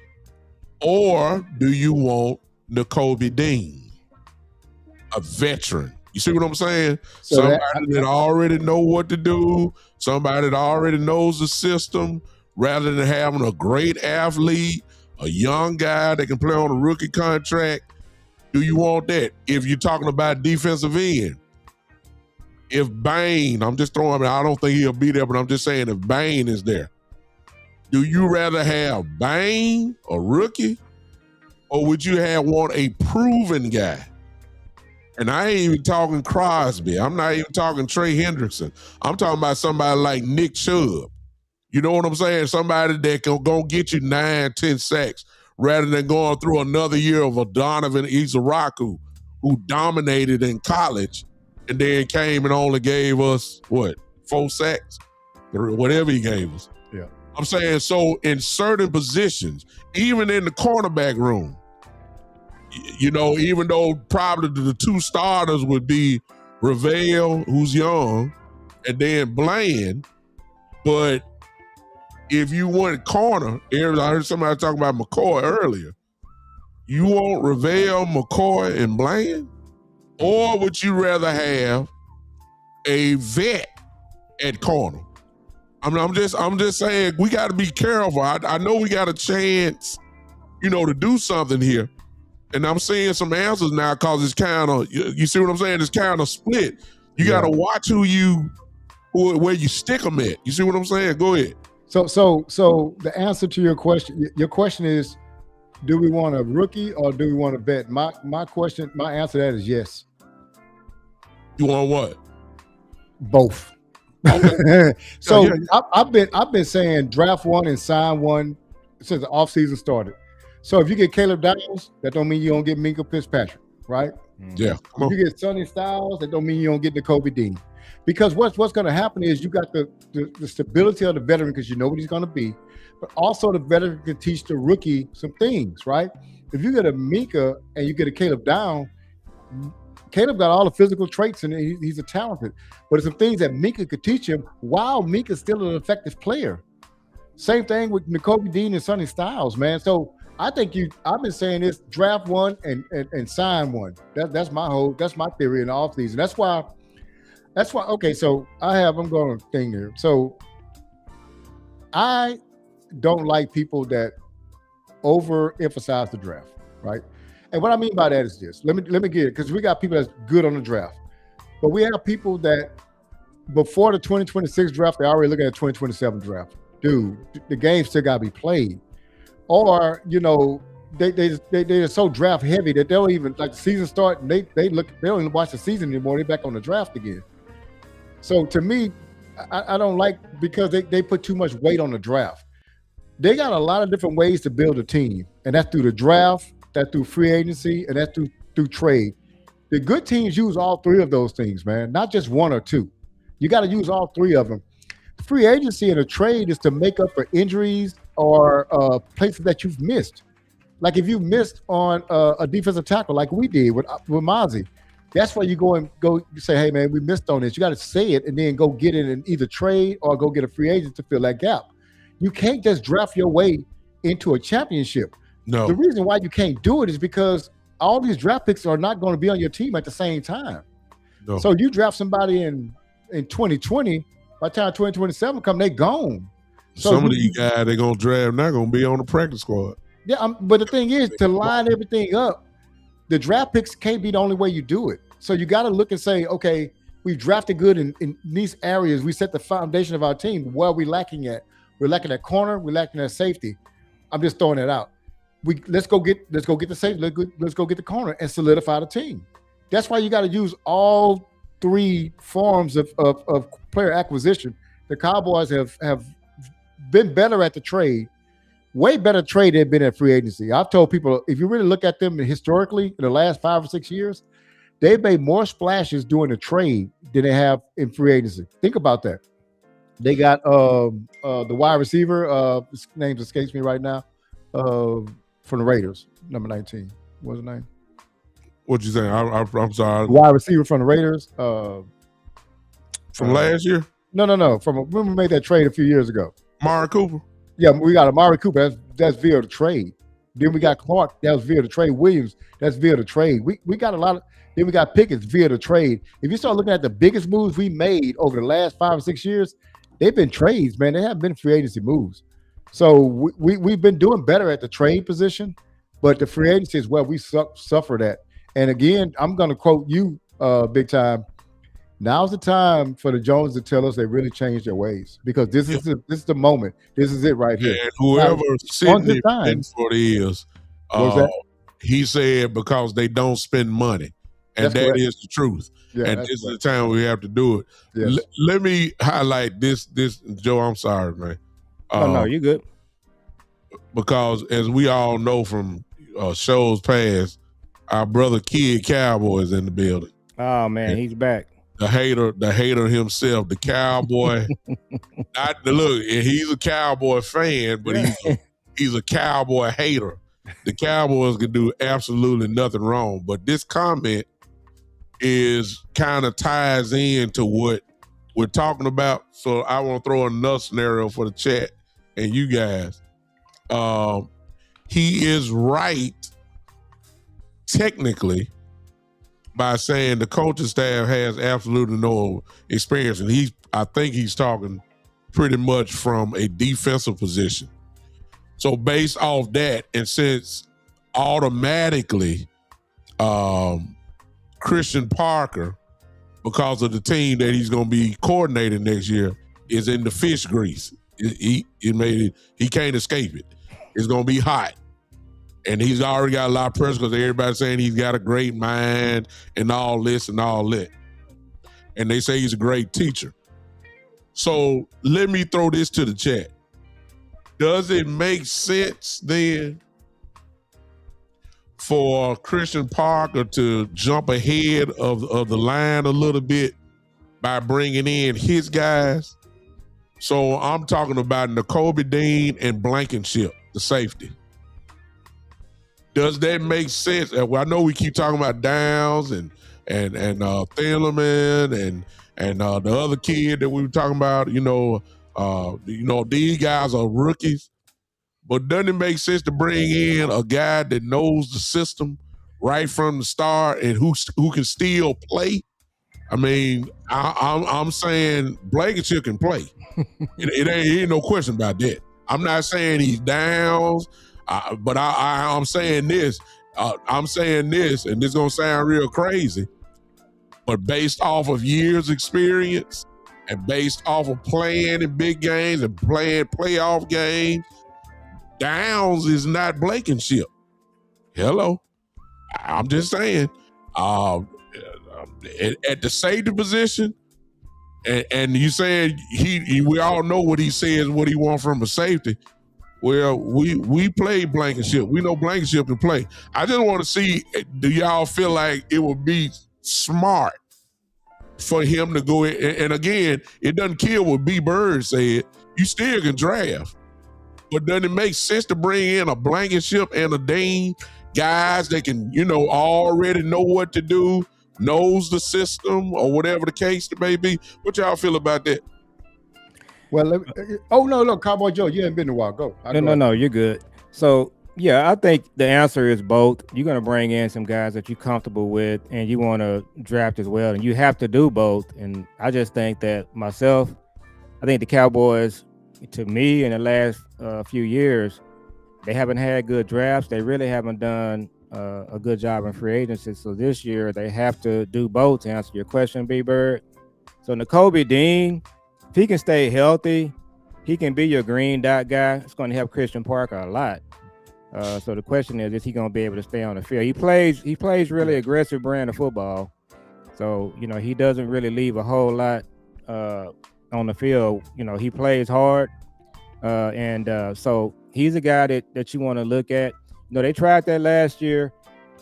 Or do you want Nakobe Dean, a veteran? You see what I'm saying? So somebody that already know what to do, somebody that already knows the system, rather than having a great athlete, a young guy that can play on a rookie contract. Do you want that? If you're talking about defensive end, if Bain, I'm just throwing, I don't think he'll be there, but I'm just saying if Bain is there, do you rather have Bain, a rookie, or would you want a proven guy? And I ain't even talking Crosby. I'm not even talking Trey Hendrickson. I'm talking about somebody like Nick Chubb. You know what I'm saying? Somebody that can go get you 9, 10 sacks rather than going through another year of a Donovan Izaraku who dominated in college and then came and only gave us, 4 sacks? Or whatever he gave us. Yeah. I'm saying, so in certain positions, even in the cornerback room, even though probably the 2 starters would be Ravel, who's young, and then Bland, but if you want corner, I heard somebody talk about McCoy earlier. You want Ravel, McCoy, and Bland? Or would you rather have a vet at corner? I'm just saying we got to be careful. I know we got a chance, to do something here. And I'm seeing some answers now because it's kind of, you see what I'm saying? It's kind of split. You got to watch where you stick them at. You see what I'm saying? Go ahead. So the answer to your question is, do we want a rookie or do we want a vet? My answer to that is yes. You want what? Both. Okay. So I've been saying draft one and sign one since the offseason started. So if you get Caleb Downs, that don't mean you don't get Minkah Fitzpatrick, right? Yeah. If you get Sonny Styles, that don't mean you don't get Nakobe Dean. Because what's going to happen is you got the stability of the veteran because you know what he's going to be, but also the veteran can teach the rookie some things, right? If you get a Minkah and you get a Caleb Down, Caleb got all the physical traits and he's a talented, but it's some things that Minkah could teach him while Minka's still an effective player. Same thing with Nakobe Dean and Sonny Styles, man. So I think I've been saying this: draft one and sign one. That's my theory in the offseason. That's why. Okay, so I'm going to thing here. So I don't like people that overemphasize the draft, right? And what I mean by that is this. Let me get it, because we got people that's good on the draft. But we have people that before the 2026 draft, they're already looking at the 2027 draft. Dude, the game still got to be played. Or, they're so draft heavy that they don't even, like, the season start, and they don't even watch the season anymore. They're back on the draft again. So to me, I don't like, because they put too much weight on the draft. They got a lot of different ways to build a team, and that's through the draft, that's through free agency, and that's through trade. The good teams use all 3 of those things, man, not just 1 or 2. You got to use all 3 of them. The free agency and a trade is to make up for injuries or places that you've missed. Like if you missed on a defensive tackle, like we did with Mozzie, That's why you go say, hey man, we missed on this. You got to say it and then go get it in either trade or go get a free agent to fill that gap. You can't just draft your way into a championship. No. The reason why you can't do it is because all these draft picks are not going to be on your team at the same time. No. So you draft somebody in 2020, by the time 2027 come, they gone. So some of these guys they're gonna draft not gonna be on the practice squad. Yeah, but the thing is, to line everything up, the draft picks can't be the only way you do it. So you got to look and say, okay, we've drafted good in these areas. We set the foundation of our team. Where are we lacking at? We're lacking at corner. We're lacking at safety. I'm just throwing it out. Let's go get the safety. Let's go get the corner and solidify the team. That's why you got to use all three forms of player acquisition. The Cowboys have been better at the trade. Way better trade than been at free agency. I've told people, if you really look at them historically in the last 5 or 6 years, they've made more splashes doing the trade than they have in free agency. Think about that. They got the wide receiver, his name escapes me right now, from the Raiders, number 19. What's his name? What'd you say? I'm sorry. Wide receiver from the Raiders. From last year? No. From when we made that trade a few years ago. Amari Cooper? Yeah, we got Amari Cooper. That's via the trade. Then we got Clark. That was via the trade. Williams. That's via the trade. We got a lot of. Then we got Pickens via the trade. If you start looking at the biggest moves we made over the last 5 or 6 years, they've been trades, man. They haven't been free agency moves. So we've been doing better at the trade position, but the free agency is where we suffered at. And again, I'm going to quote you, big time. Now's the time for the Jones to tell us they really changed their ways, because this is the moment. This is it right here. And whoever Sidney for is, he said because they don't spend money, and that is the truth. Yeah, and this is the time we have to do it. Yes. Let me highlight this, Joe. I'm sorry, man. No, you good. Because as we all know from shows past, our brother Kid Cowboy is in the building. Oh man, he's back. The hater himself, the Cowboy. Look, he's a Cowboy fan, but he's a Cowboy hater. The Cowboys can do absolutely nothing wrong. But this comment is kind of ties into what we're talking about. So I want to throw another scenario for the chat and you guys. He is right technically by saying the coaching staff has absolutely no experience. And I think he's talking pretty much from a defensive position. So based off that, and since automatically Christian Parker, because of the team that he's going to be coordinating next year, is in the fish grease. He can't escape it. It's going to be hot. And he's already got a lot of pressure because everybody's saying he's got a great mind and all this and all that. And they say he's a great teacher. So let me throw this to the chat. Does it make sense then for Christian Parker to jump ahead of the line a little bit by bringing in his guys? So I'm talking about Nakobe Dean and Blankenship, the safety. Does that make sense? Well, I know we keep talking about Downs and Thielemann and the other kid that we were talking about. These guys are rookies, but doesn't it make sense to bring in a guy that knows the system right from the start and who can still play? I mean, I'm saying Blankenship can play. It ain't no question about that. I'm not saying he's Downs. But I'm saying this. And this is gonna sound real crazy, but based off of years' experience and based off of playing in big games and playing playoff games, Downs is not Blankenship. Hello, I'm just saying. At the safety position, and you saying we all know what he says, what he wants from a safety. Well, we play Blankenship. We know Blankenship can play. I just want to see, do y'all feel like it would be smart for him to go in? And again, it doesn't kill what B. Bird said. You still can draft. But doesn't it make sense to bring in a Blankenship and a Dean, guys that can, already know what to do, knows the system or whatever the case may be. What y'all feel about that? Well, no, Cowboy Joe, you ain't been in a while. Go. No, you're good. So yeah, I think the answer is both. You're gonna bring in some guys that you're comfortable with, and you want to draft as well, and you have to do both. And I just think that I think the Cowboys, to me, in the last few years, they haven't had good drafts. They really haven't done a good job in free agency. So this year they have to do both to answer your question, B Bird. So Nakobe Dean, if he can stay healthy, he can be your green dot guy. It's going to help Christian Parker a lot. So the question is he going to be able to stay on the field? He plays really aggressive brand of football. So, he doesn't really leave a whole lot on the field. He plays hard. So he's a guy that you want to look at. They tried that last year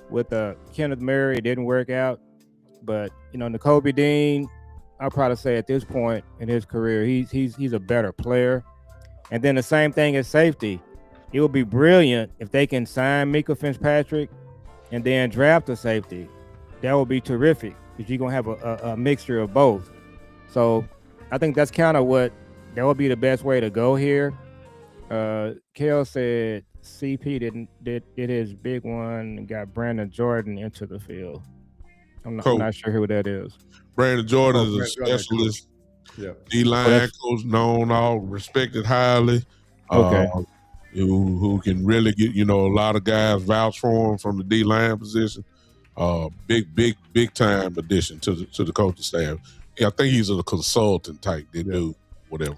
with Kenneth Murray. It didn't work out. But, Nakobe Dean, I'll probably say at this point in his career, he's a better player. And then the same thing as safety. It would be brilliant if they can sign Mika Fitzpatrick and then draft a safety. That would be terrific because you're going to have a mixture of both. So I think that's kind of that would be the best way to go here. Kel said CP did his big one and got Brandon Jordan into the field. I'm not sure who that is. Brandon Jordan is a specialist. Yeah. D-line coach, known, all respected highly. Okay. Who can really get, a lot of guys vouch for him from the D-line position. Big time addition to the coaching staff. Yeah, I think he's a consultant type. They do whatever.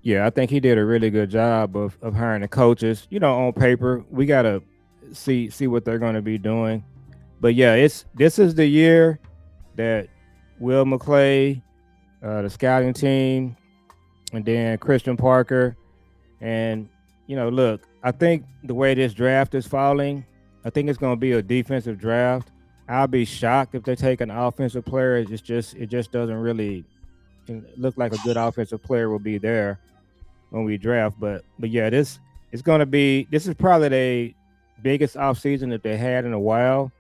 Yeah, I think he did a really good job of hiring the coaches. On paper, we gotta see what they're going to be doing. But yeah, this is the year that Will McClay, the scouting team, and then Christian Parker, and look, I think the way this draft is falling, I think it's going to be a defensive draft. I'll be shocked if they take an offensive player. It just doesn't really look like a good offensive player will be there when we draft. But yeah, this is probably the biggest offseason that they had in a while,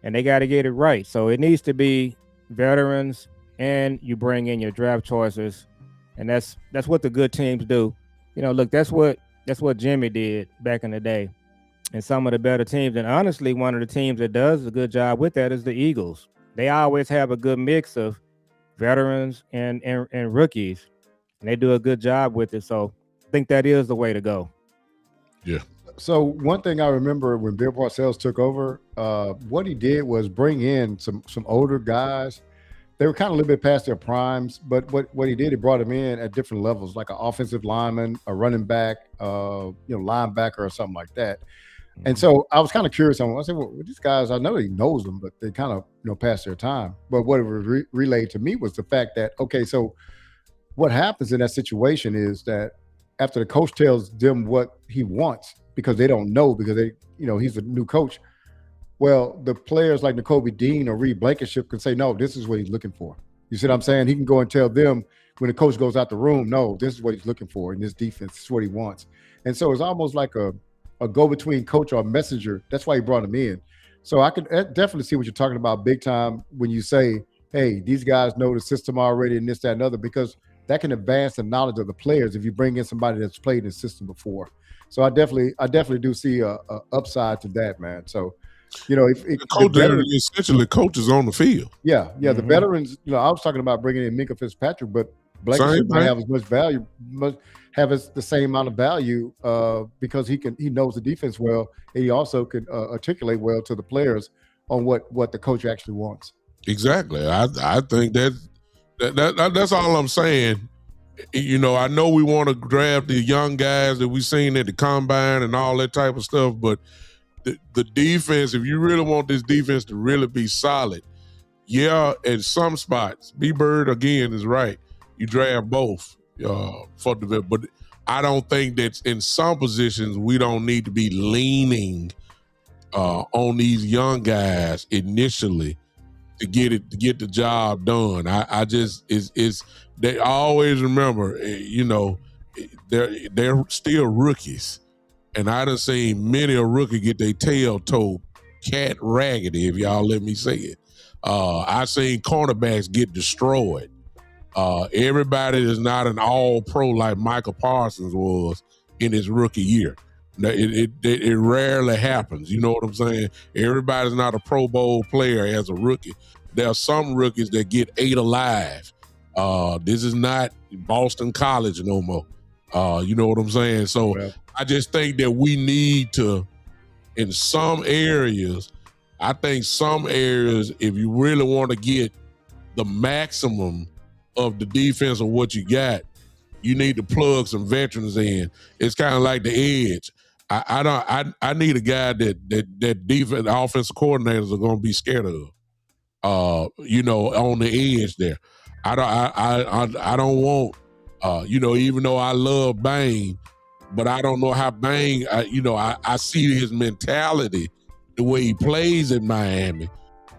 and they got to get it right. So it needs to be veterans, and you bring in your draft choices, and that's what the good teams do. Look, that's what Jimmy did back in the day. And some of the better teams, and honestly, one of the teams that does a good job with that is the Eagles. They always have a good mix of veterans and rookies, and they do a good job with it. So I think that is the way to go. Yeah. So one thing I remember when Bill Parcells took over, what he did was bring in some older guys. They were kind of a little bit past their primes, but what he did, he brought them in at different levels, like an offensive lineman, a running back, linebacker or something like that. And so I was kind of curious on. I said, well, these guys, I know he knows them, but they kind of past their time. But what it relayed to me was the fact that, okay, so what happens in that situation is that after the coach tells them what he wants, because they don't know, because they, he's a new coach. Well, the players like Nakobe Dean or Reed Blankenship can say, no, this is what he's looking for. You see what I'm saying? He can go and tell them when the coach goes out the room, no, this is what he's looking for in this defense. This is what he wants. And so it's almost like a go-between coach or a messenger. That's why he brought him in. So I could definitely see what you're talking about big time when you say, hey, these guys know the system already and this, that, and other, because that can advance the knowledge of the players if you bring in somebody that's played in the system before. So I definitely do see a upside to that, man. So, essentially coaches on the field. Yeah. Mm-hmm. The veterans, I was talking about bringing in Mika Fitzpatrick, but Blankenship might have as much value, must have the same amount of value because he knows the defense well, and he also can articulate well to the players on what the coach actually wants. Exactly. I think that's all I'm saying. I know we want to draft the young guys that we've seen at the combine and all that type of stuff, but the defense, if you really want this defense to really be solid, at some spots, B-Bird again is right. You draft both for the, but I don't think that in some positions we don't need to be leaning on these young guys initially to get the job done. I just they always remember, they're still rookies. And I done seen many a rookie get their tail toed cat raggedy, if y'all let me say it. I seen cornerbacks get destroyed. Everybody is not an all-pro like Michael Parsons was in his rookie year. It rarely happens. You know what I'm saying? Everybody's not a Pro Bowl player as a rookie. There are some rookies that get ate alive. This is not Boston College no more. You know what I'm saying? So I just think that we need to, in some areas, I think some areas, if you really want to get the maximum of the defense of what you got, you need to plug some veterans in. It's kind of like the edge. I need a guy that defense offensive coordinators are going to be scared of. On the edge there. I don't want. Even though I love Bain, but I don't know how Bain. I see his mentality, the way he plays in Miami,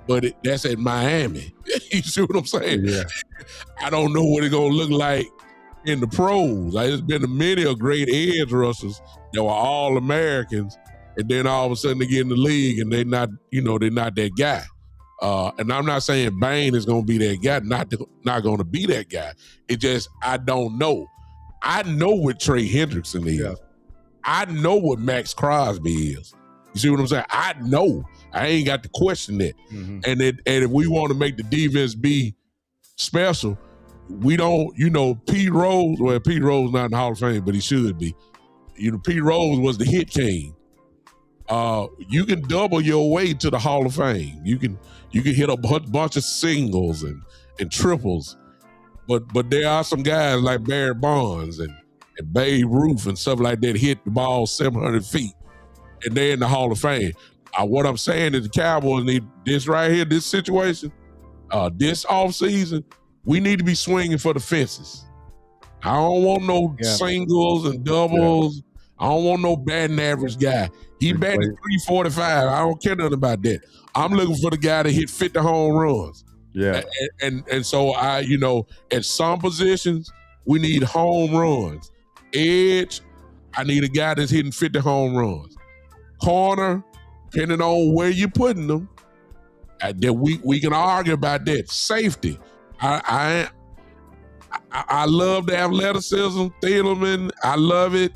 but that's at Miami. You see what I'm saying? Yeah. I don't know what it's gonna look like in the pros. There's been many of great edge rushers that were all Americans, and then all of a sudden they get in the league and they're not that guy. And I'm not saying Bain is gonna be that guy, not gonna be that guy. It just I don't know. I know what Trey Hendrickson is. Yeah. I know what Max Crosby is. You see what I'm saying? I know. I ain't got to question that. Mm-hmm. And if we want to make the defense be special, we don't, Pete Rose, Pete Rose not in the Hall of Fame, but he should be. Pete Rose was the hit king. You can double your way to the Hall of Fame. You can hit a bunch of singles and triples, but there are some guys like Barry Bonds and Babe Ruth and stuff like that hit the ball 700 feet, and they're in the Hall of Fame. What I'm saying is the Cowboys need this right here, this situation, this offseason, we need to be swinging for the fences. I don't want no singles and doubles. Yeah. I don't want no batting average guy. He batting 345. I don't care nothing about that. I'm looking for the guy that hit 50 home runs. Yeah. And so at some positions, we need home runs. Edge, I need a guy that's hitting 50 home runs. Corner, depending on where you're putting them, that we can argue about that. Safety. I love the athleticism, Thielemann. I love it.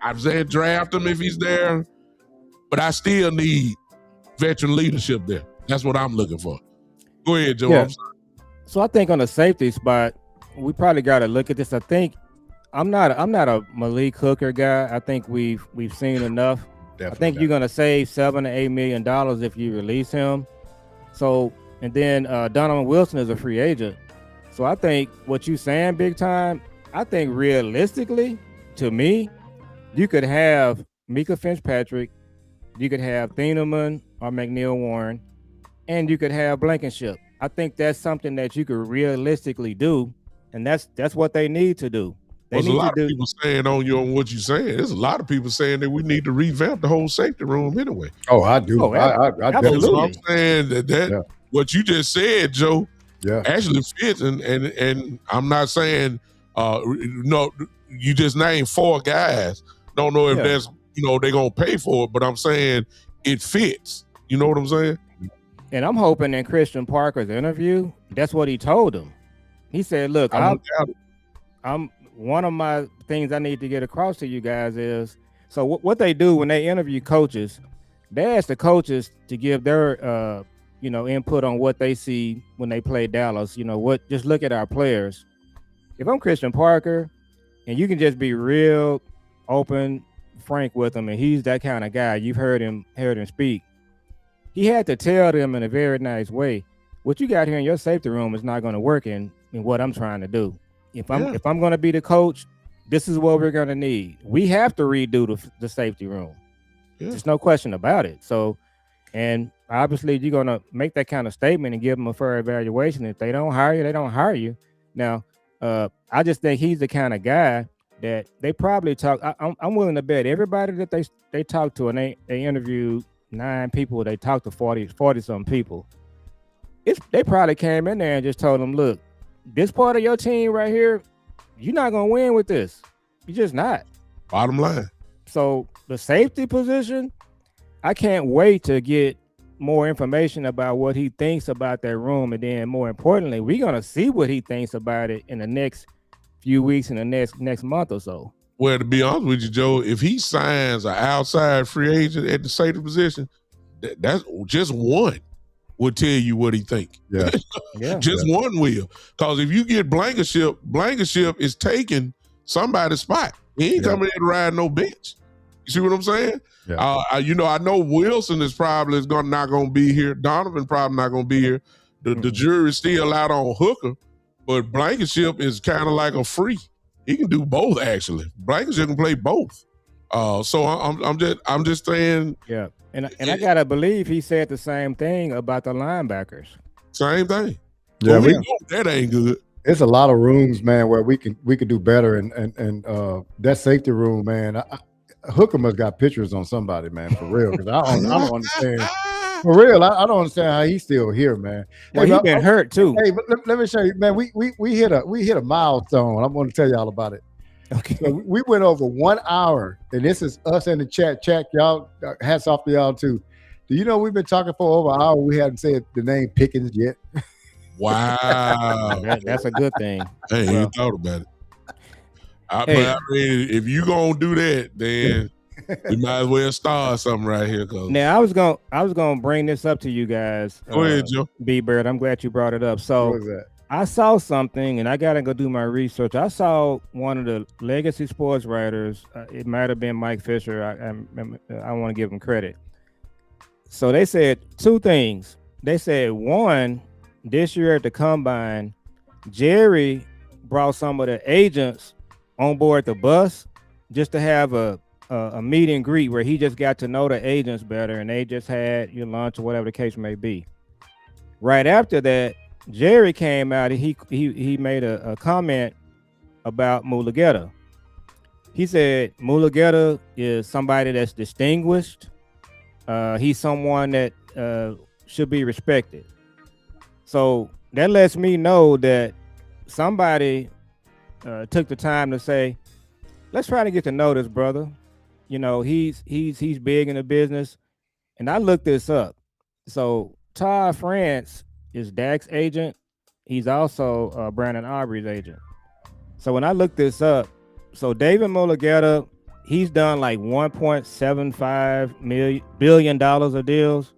I'm saying draft him if he's there, but I still need veteran leadership there. That's what I'm looking for. Go ahead, Joe. Yeah. So I think on the safety spot, we probably got to look at this. I think I'm not a Malik Hooker guy. I think we've seen enough. Definitely. I think you're gonna save $7 to $8 million if you release him. So and then Donovan Wilson is a free agent. So I think what you saying, big time. I think realistically, to me, you could have Mika Fitzpatrick, you could have Thielemann or McNeil Warren, and you could have Blankenship. I think that's something that you could realistically do, and that's what they need to do. There's a lot of people saying on what you're saying. There's a lot of people saying that we need to revamp the whole safety room anyway. Oh, I do. I absolutely. I'm saying that what you just said, Joe, actually fits, and I'm not saying no. You just named 4 guys. Don't know if that's they're gonna pay for it, but I'm saying it fits. You know what I'm saying? And I'm hoping in Christian Parker's interview, that's what he told him. He said, "Look, I'm one of my things I need to get across to you guys is so what they do when they interview coaches, they ask the coaches to give their input on what they see when they play Dallas. Just look at our players. If I'm Christian Parker, and you can just be real open, frank with him, and he's that kind of guy. You've heard him speak. He had to tell them in a very nice way, what you got here in your safety room is not going to work in what I'm trying to do. If I'm going to be the coach, this is what we're going to need. We have to redo the safety room. Yeah. There's no question about it. So, and obviously you're going to make that kind of statement and give them a fair evaluation. If they don't hire you, they don't hire you. Now, I just think he's the kind of guy that they probably talk. I'm willing to bet everybody that they talk to, and they interviewed 9 people, they talked to 40 some people. They probably came in there and just told them, look, this part of your team right here, you're not gonna win with this. You're just not. Bottom line. So the safety position, I can't wait to get more information about what he thinks about that room, and then more importantly, we're gonna see what he thinks about it in the next few weeks, in the next month or so. Well, to be honest with you, Joe, if he signs an outside free agent at the safety position, that's just one will tell you what he think. Yeah, just one will. Because if you get Blankenship is taking somebody's spot. He ain't coming in to ride no bench. You see what I'm saying? Yeah. I know Wilson is probably not going to be here. Donovan probably not going to be here. The jury's still out on Hooker, but Blankenship is kind of like a free. He can do both, actually. Blankenship can play both. So I'm just saying. Yeah, and I gotta believe he said the same thing about the linebackers. Same thing. Yeah, we know that ain't good. It's a lot of rooms, man, where we could do better, and that safety room, man. Hooker must got pictures on somebody, man, for real. Because I don't understand. For real, I don't understand how he's still here, man. Well, he's been hurt too. Hey, but let me show you, man. We hit a milestone. I'm going to tell y'all about it. Okay. So we went over 1 hour, and this is us in the chat. Y'all, hats off to y'all too. Do you know we've been talking for over an hour? We haven't said the name Pickens yet. Wow, that's a good thing. Hey, you thought about it. But I mean, if you gonna do that, then we might as well start something right here. Now I was gonna bring this up to you guys. Go ahead, Joe. B-Bird, I'm glad you brought it up. So What was that? I saw something, and I gotta go do my research. I saw one of the legacy sports writers. It might have been Mike Fisher. I want to give him credit. So they said two things. They said one, this year at the Combine, Jerry brought some of the agents on board the bus just to have a meet and greet where he just got to know the agents better, and they just had your lunch or whatever the case may be. Right after that, Jerry came out and he made a comment about Mulugeta. He said Mulugeta is somebody that's distinguished. He's someone that should be respected. So that lets me know that somebody took the time to say, let's try to get to know this brother. You know, he's big in the business. And I looked this up. So Todd France is Dak's agent. He's also Brandon Aubrey's agent. So when I looked this up, so David Mulugeta, he's done like $1.75 billion of deals.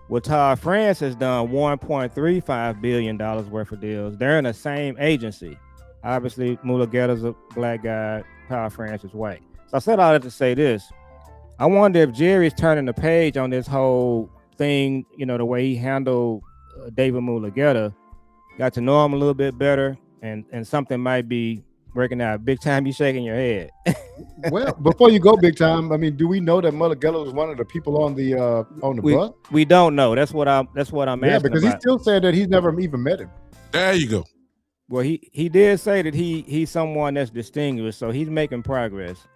Well, Todd France has done $1.35 billion worth of deals. They're in the same agency. Obviously, Mulugeta's a black guy. Todd France is white. So I said all that to say this. I wonder if Jerry's turning the page on this whole thing, you know, the way he handled David Mulugeta, got to know him a little bit better, and something might be working out. Big time, you shaking your head. Well, before you go big time, I mean, do we know that Mulugeta was one of the people on the bus? We don't know. That's what I'm asking. Yeah, because about. he still said that he's never even met him. There you go. Well, he did say that he's someone that's distinguished, so he's making progress.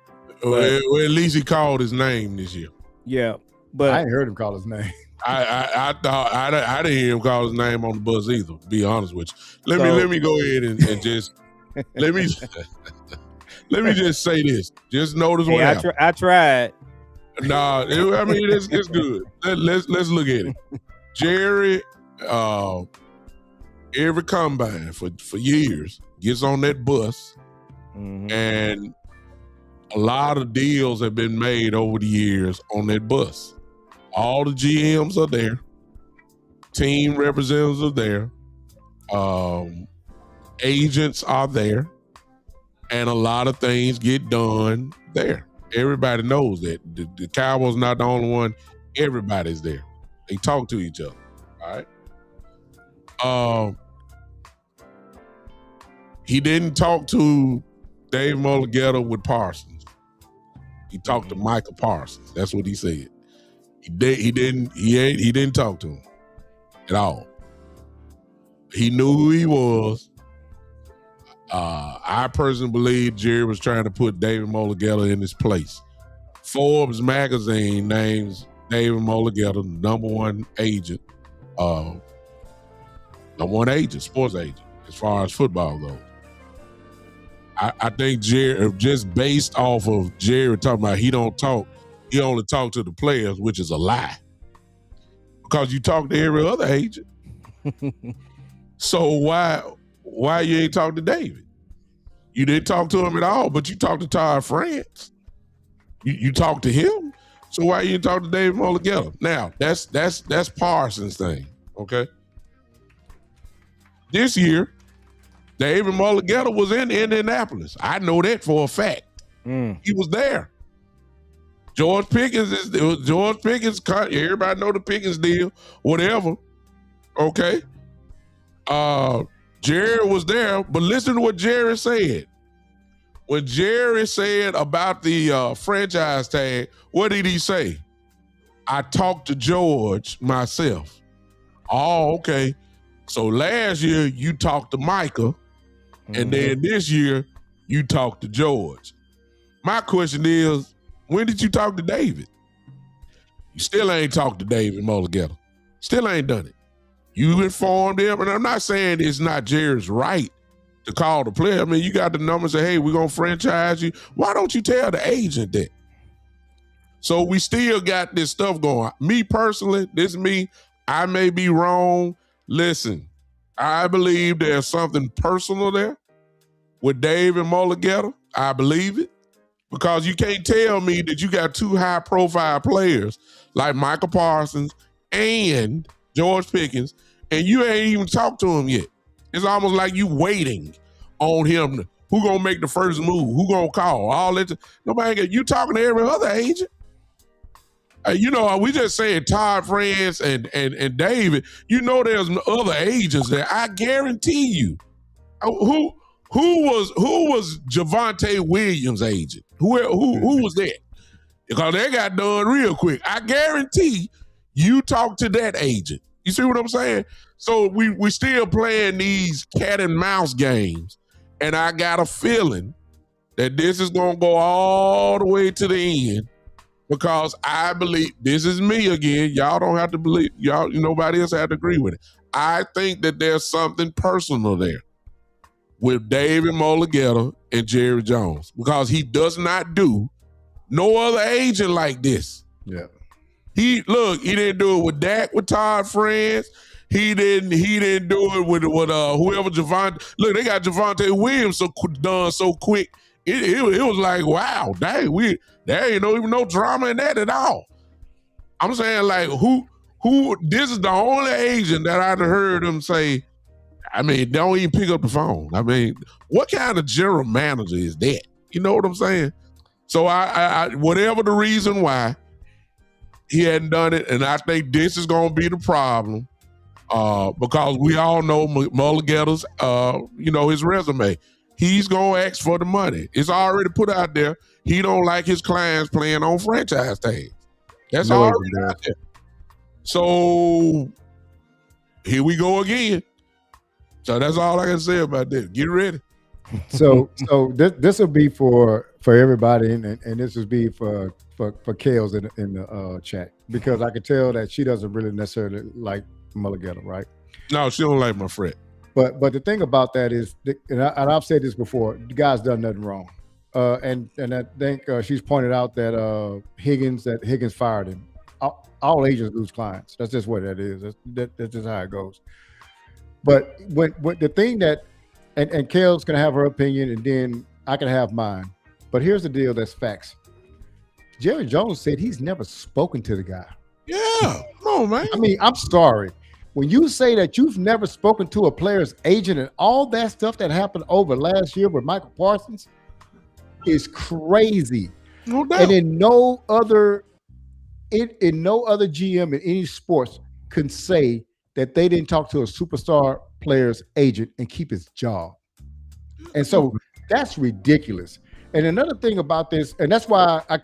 Well, at least he called his name this year. Yeah, but I ain't heard him call his name. I thought I didn't hear him call his name on the bus either. To be honest with you, let me go ahead and just let me just say this. Just notice what happened. I tried. Nah, I mean it's good. Let's look at it. Jerry, every combine for years gets on that bus, and a lot of deals have been made over the years on that bus. All the GMs are there. Team representatives are there. Agents are there. And a lot of things get done there. Everybody knows that. The Cowboys not the only one. Everybody's there. They talk to each other. All right? He didn't talk to Dave Mulugeta with Parsons. He talked to Michael Parsons. That's what he said. He didn't talk to him at all. He knew who he was. I personally believe Jerry was trying to put David Mulugeta in his place. Forbes magazine names David Mulugeta number one agent, sports agent, as far as football goes. I think Jerry, just based off of Jerry talking about he only talk to the players, which is a lie. because you talk to every other agent. So why you ain't talk to David? You didn't talk to him at all, but you talked to Todd France. You talked to him. So why you didn't talk to David Mulligetta? Now that's Parsons' thing. Okay. This year, David Mulligetta was in Indianapolis. I know that for a fact. He was there. George Pickens. Everybody know the Pickens deal. Whatever. Okay. Jerry was there, but listen to what Jerry said. When Jerry said about the franchise tag, what did he say? I talked to George myself. Oh, okay. So last year you talked to Micah, and then this year you talked to George. My question is, when did you talk to David? You still ain't talked to David Mulligetta. Still ain't done it. You informed him, and I'm not saying it's not Jerry's right to call the player. I mean, you got the number and say, hey, we're going to franchise you. Why don't you tell the agent that? So we still got this stuff going. Me personally, this is me. I may be wrong. Listen, I believe there's something personal there with David Mulligetta. I believe it. Because you can't tell me that you got two high-profile players like Michael Parsons and George Pickens, and you ain't even talked to him yet. It's almost like you waiting on him. Who gonna make the first move? Who gonna call? All that. Nobody. You talking to every other agent? We just saying Todd France and David. You know, there's other agents there. I guarantee you. Who was Javonte Williams' agent? Who was that? Because they got done real quick. I guarantee you talk to that agent. You see what I'm saying? So we still playing these cat and mouse games, and I got a feeling that this is gonna go all the way to the end, because I believe, this is me again. Y'all don't have to believe. Nobody else have to agree with it. I think that there's something personal there with David Mulligetta and Jerry Jones, because he does not do no other agent like this. Yeah. He didn't do it with Dak, with Todd France. He didn't do it with whoever Javonte. Look, they got Javonte Williams done so quick. It was like, wow, dang, there ain't even no drama in that at all. I'm saying, like, who this is the only agent that I've heard him say, I mean, don't even pick up the phone. I mean, what kind of general manager is that? You know what I'm saying? So I whatever the reason why he hadn't done it, and I think this is going to be the problem, because we all know Mulligetta's, his resume. He's going to ask for the money. It's already put out there. He don't like his clients playing on franchise tags. That's already out there. So here we go again. So that's all I can say about this. Get ready. So this will be for everybody, and this will be for Kales in the chat, because I can tell that she doesn't really necessarily like Mulligetta, right? No, she don't like my friend. But the thing about that is, and I've said this before, the guy's done nothing wrong, and I think she's pointed out that Higgins fired him. All agents lose clients. That's just what that is. That's just how it goes. But when the thing that, and Kale's gonna have her opinion, and then I can have mine. But here's the deal that's facts. Jerry Jones said he's never spoken to the guy. Yeah, come on, man. I mean, I'm sorry. When you say that you've never spoken to a player's agent and all that stuff that happened over last year with Michael Parsons is crazy. No doubt. And in no other GM in any sports can say that they didn't talk to a superstar player's agent and keep his job. And so that's ridiculous. And another thing about this, and that's why I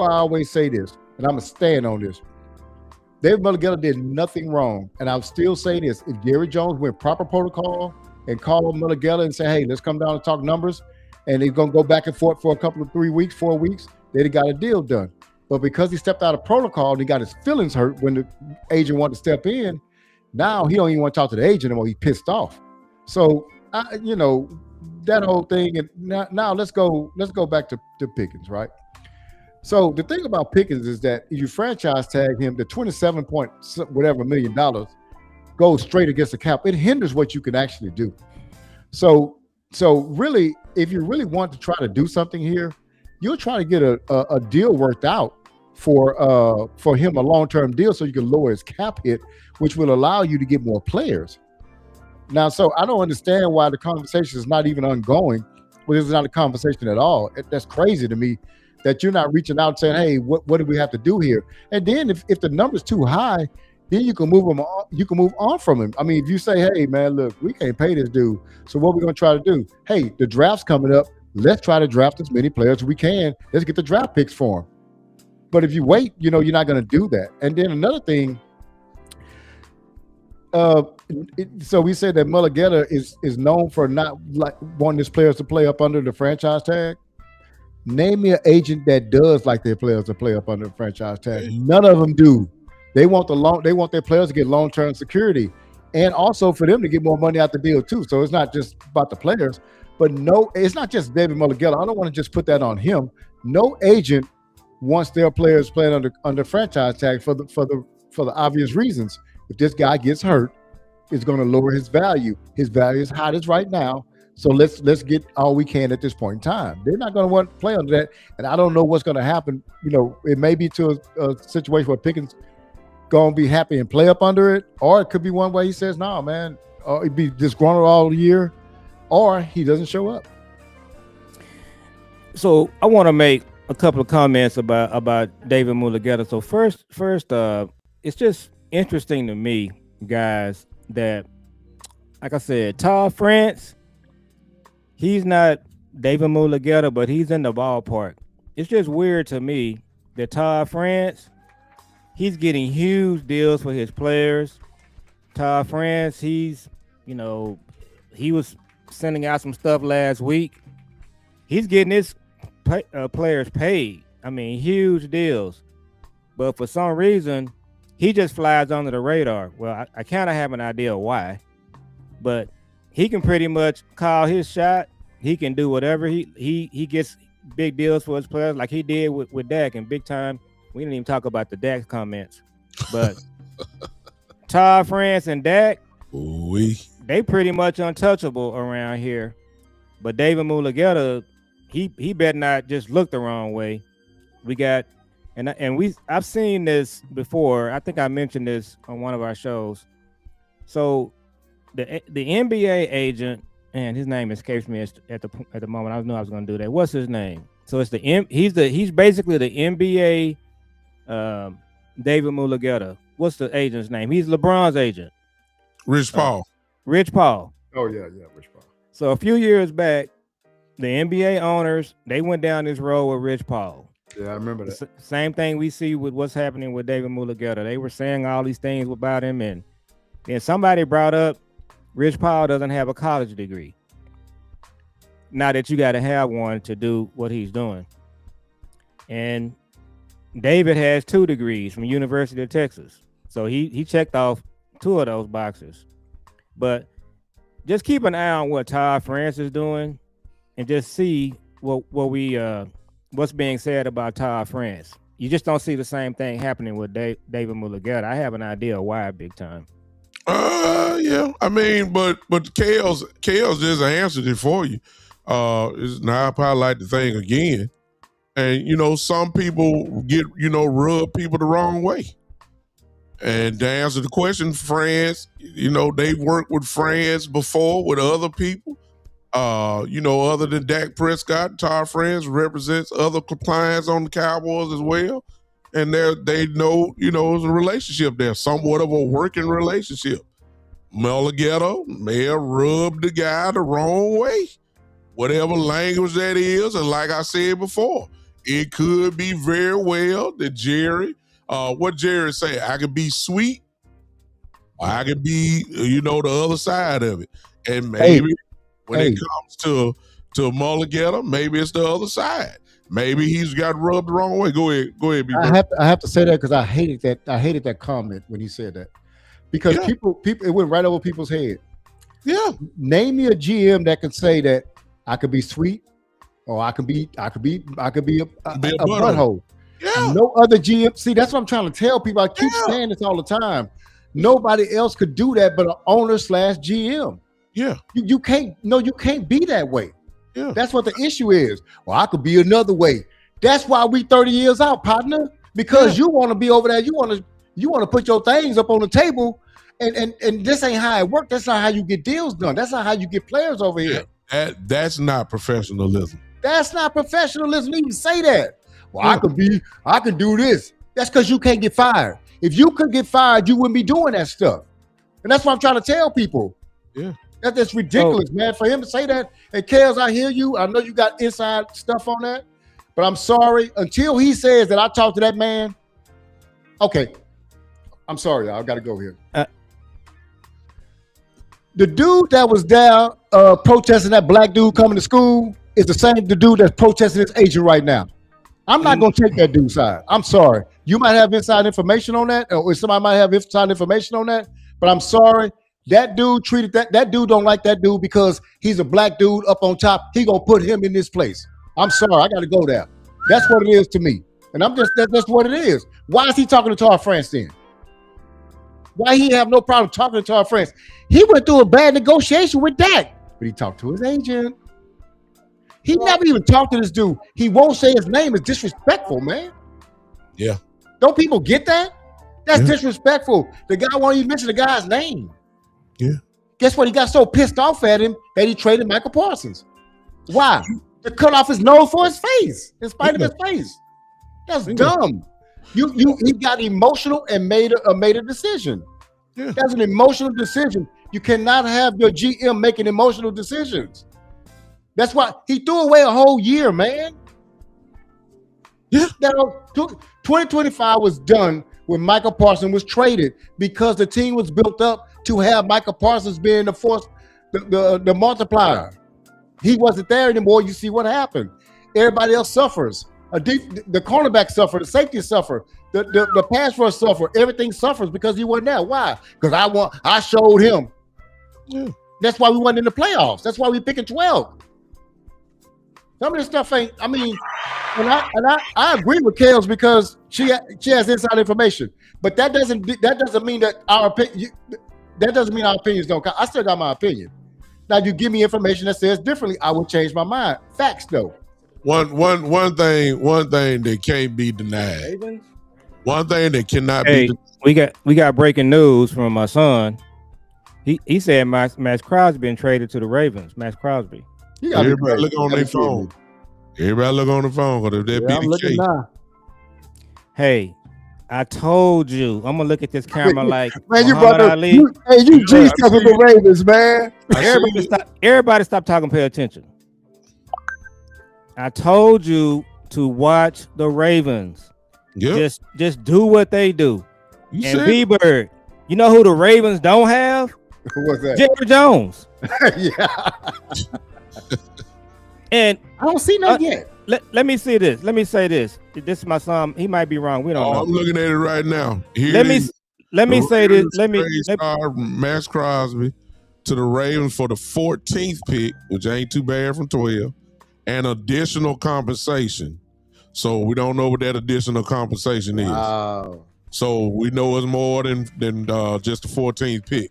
always say this, and I'm going to stand on this. David Mulligetta did nothing wrong. And I'll still say this. If Jerry Jones went proper protocol and called Mulligetta and say, hey, let's come down and talk numbers, and he's going to go back and forth for a couple of 3 weeks, 4 weeks, they'd have got a deal done. But because he stepped out of protocol and he got his feelings hurt when the agent wanted to step in, now he don't even want to talk to the agent anymore. He's pissed off. So, that whole thing. And now let's go back to Pickens, right? So the thing about Pickens is that if you franchise tag him, the 27 point whatever $1 million goes straight against the cap. It hinders what you can actually do. So really, if you really want to try to do something here, you'll try to get a deal worked out for him, a long-term deal, so you can lower his cap hit, which will allow you to get more players. Now, so I don't understand why the conversation is not even ongoing. Well, it's not a conversation at all. That's crazy to me that you're not reaching out saying, hey, what do we have to do here? And then if the number's too high, then you can move him on, you can move on from him. I mean, if you say, hey, man, look, we can't pay this dude. So what we're going to try to do? Hey, the draft's coming up. Let's try to draft as many players as we can. Let's get the draft picks for him. But if you wait, you're not going to do that. And then another thing, so we said that Mulligetta is known for not like wanting his players to play up under the franchise tag. Name me an agent that does like their players to play up under the franchise tag. None of them do. They want their players to get long-term security, and also for them to get more money out the deal too. So it's not just about the players, but no, it's not just David Mulligetta. I don't want to just put that on him. No agent wants their players playing under franchise tag for the obvious reasons. If this guy gets hurt, it's going to lower his value. His value is hot as right now. So let's get all we can at this point in time. They're not going to want to play under that, and I don't know what's going to happen. It may be to a situation where Pickens going to be happy and play up under it, or it could be one way he says, "No, man," or it'd be disgruntled all year, or he doesn't show up. So I want to make a couple of comments about David Mulligetta. So first, it's just interesting to me, guys, that, like I said, Todd France, he's not David Mulligetta, but he's in the ballpark. It's just weird to me that Todd France, he's getting huge deals for his players. Todd France, he was sending out some stuff last week. He's getting his players paid. I mean, huge deals. But for some reason, he just flies under the radar. Well, I kind of have an idea why. But he can pretty much call his shot. He can do whatever. He gets big deals for his players like he did with Dak, and big time. We didn't even talk about the Dak comments. But Todd France and Dak, they pretty much untouchable around here. But David Mulligetta, he better not just look the wrong way. We got I've seen this before. I think I mentioned this on one of our shows. So the NBA agent, and his name escapes me at the moment. I knew I was going to do that. What's his name? So it's he's basically the NBA David Mulligetta. What's the agent's name? He's LeBron's agent. Rich Paul. Rich Paul. Oh yeah, Rich Paul. So a few years back, the NBA owners, they went down this road with Rich Paul. Yeah, I remember that. Same thing we see with what's happening with David Mulligetta. They were saying all these things about him, and then somebody brought up Rich Paul doesn't have a college degree. Now that you got to have one to do what he's doing. And David has 2 degrees from University of Texas. So he checked off 2 of those boxes. But just keep an eye on what Todd France is doing and just see what's being said about Todd France. You just don't see the same thing happening with David Mulligetta. I have an idea why, big time. Yeah. I mean, but Kale's just answered it for you. Now I probably like the thing again. And, some people get, rub people the wrong way. And to answer the question, France, they've worked with France before with other people. Other than Dak Prescott, Todd France represents other clients on the Cowboys as well. And they know, it's a relationship there, somewhat of a working relationship. Mulligetta may have rubbed the guy the wrong way. Whatever language that is, and like I said before, it could be very well that Jerry, what Jerry say, I could be sweet, or I could be, the other side of it. And maybe when it comes to Mulligetta, maybe it's the other side. Maybe he's got rubbed the wrong way. Go ahead. I have to say that because I hated that comment when he said that. Because people, it went right over people's head. Yeah. Name me a GM that can say that I could be sweet or I could be a Be a butthole. butthole. Yeah. No other GM. See, that's what I'm trying to tell people. I keep saying this all the time. Nobody else could do that but an owner / GM. Yeah. You can't. No, you can't be that way. Yeah. That's what the issue is. Well, I could be another way. That's why we 30 years out, partner. Because you want to be over there. You want to put your things up on the table. And this ain't how it works. That's not how you get deals done. That's not how you get players over here. That's not professionalism. That's not professionalism. You even say that. Well, I could do this. That's because you can't get fired. If you could get fired, you wouldn't be doing that stuff. And that's what I'm trying to tell people. Yeah. That's ridiculous, man. For him to say that. And Kels, I hear you. I know you got inside stuff on that. But I'm sorry. Until he says that I talked to that man. Okay. I'm sorry, y'all. I got to go here. The dude that was there protesting that black dude coming to school is the dude that's protesting his agent right now. I'm not going to take that dude's side. I'm sorry. You might have inside information on that, or somebody might have inside information on that, but I'm sorry. That dude treated that dude don't like that dude because he's a black dude up on top. He going to put him in this place. I'm sorry. I got to go there. That's what it is to me. And that's what it is. Why is he talking to our friends then? Why he have no problem talking to our friends? He went through a bad negotiation with Dak, but he talked to his agent. He never even talked to this dude. He won't say his name. It's disrespectful, man. Yeah. Don't people get that? That's disrespectful. The guy won't even mention the guy's name. Yeah. Guess what? He got so pissed off at him that he traded Michael Parsons. Why? To cut off his nose for his face, in spite of his face. That's dumb. He got emotional and made a decision. Yeah. That's an emotional decision. You cannot have your GM making emotional decisions. That's why he threw away a whole year, man. Yeah. 2025 was done when Michael Parsons was traded because the team was built up to have Michael Parsons being the force, the multiplier. He wasn't there anymore. You see what happened. Everybody else suffers. The cornerback suffer, the safety suffer, the pass rush suffer. Everything suffers because he wasn't there. Why? Because I showed him. Yeah. That's why we went in the playoffs. That's why we picking 12. Some of this stuff ain't. I mean, and I agree with Kels because she has inside information, but that doesn't mean that our opinion. That doesn't mean our opinions don't count. I still got my opinion. Now, you give me information that says differently, I will change my mind. Facts, though. One thing that can't be denied. One thing that cannot be denied. We got breaking news from my son. He said Max Crosby been traded to the Ravens. Max Crosby. Everybody look on their phone. Everybody look on the phone because if that be the case. Now. Hey, I told you. I'm gonna look at this camera like man, you brought Ali. You G stuff with the Ravens, man. Everybody stop talking. Pay attention. I told you to watch the Ravens. Yep. Just do what they do. And B-Bird, you know who the Ravens don't have? What's that? Jerry Jones. Yeah. And I don't see nothing yet. Let me see this. Let me say this. This is my son. He might be wrong. We don't know. I'm looking at it right now. Let me say this. Let me Max Crosby to the Ravens for the 14th pick, which ain't too bad from 12, and additional compensation. So we don't know what that additional compensation is. Wow. So we know it's more than just the 14th pick.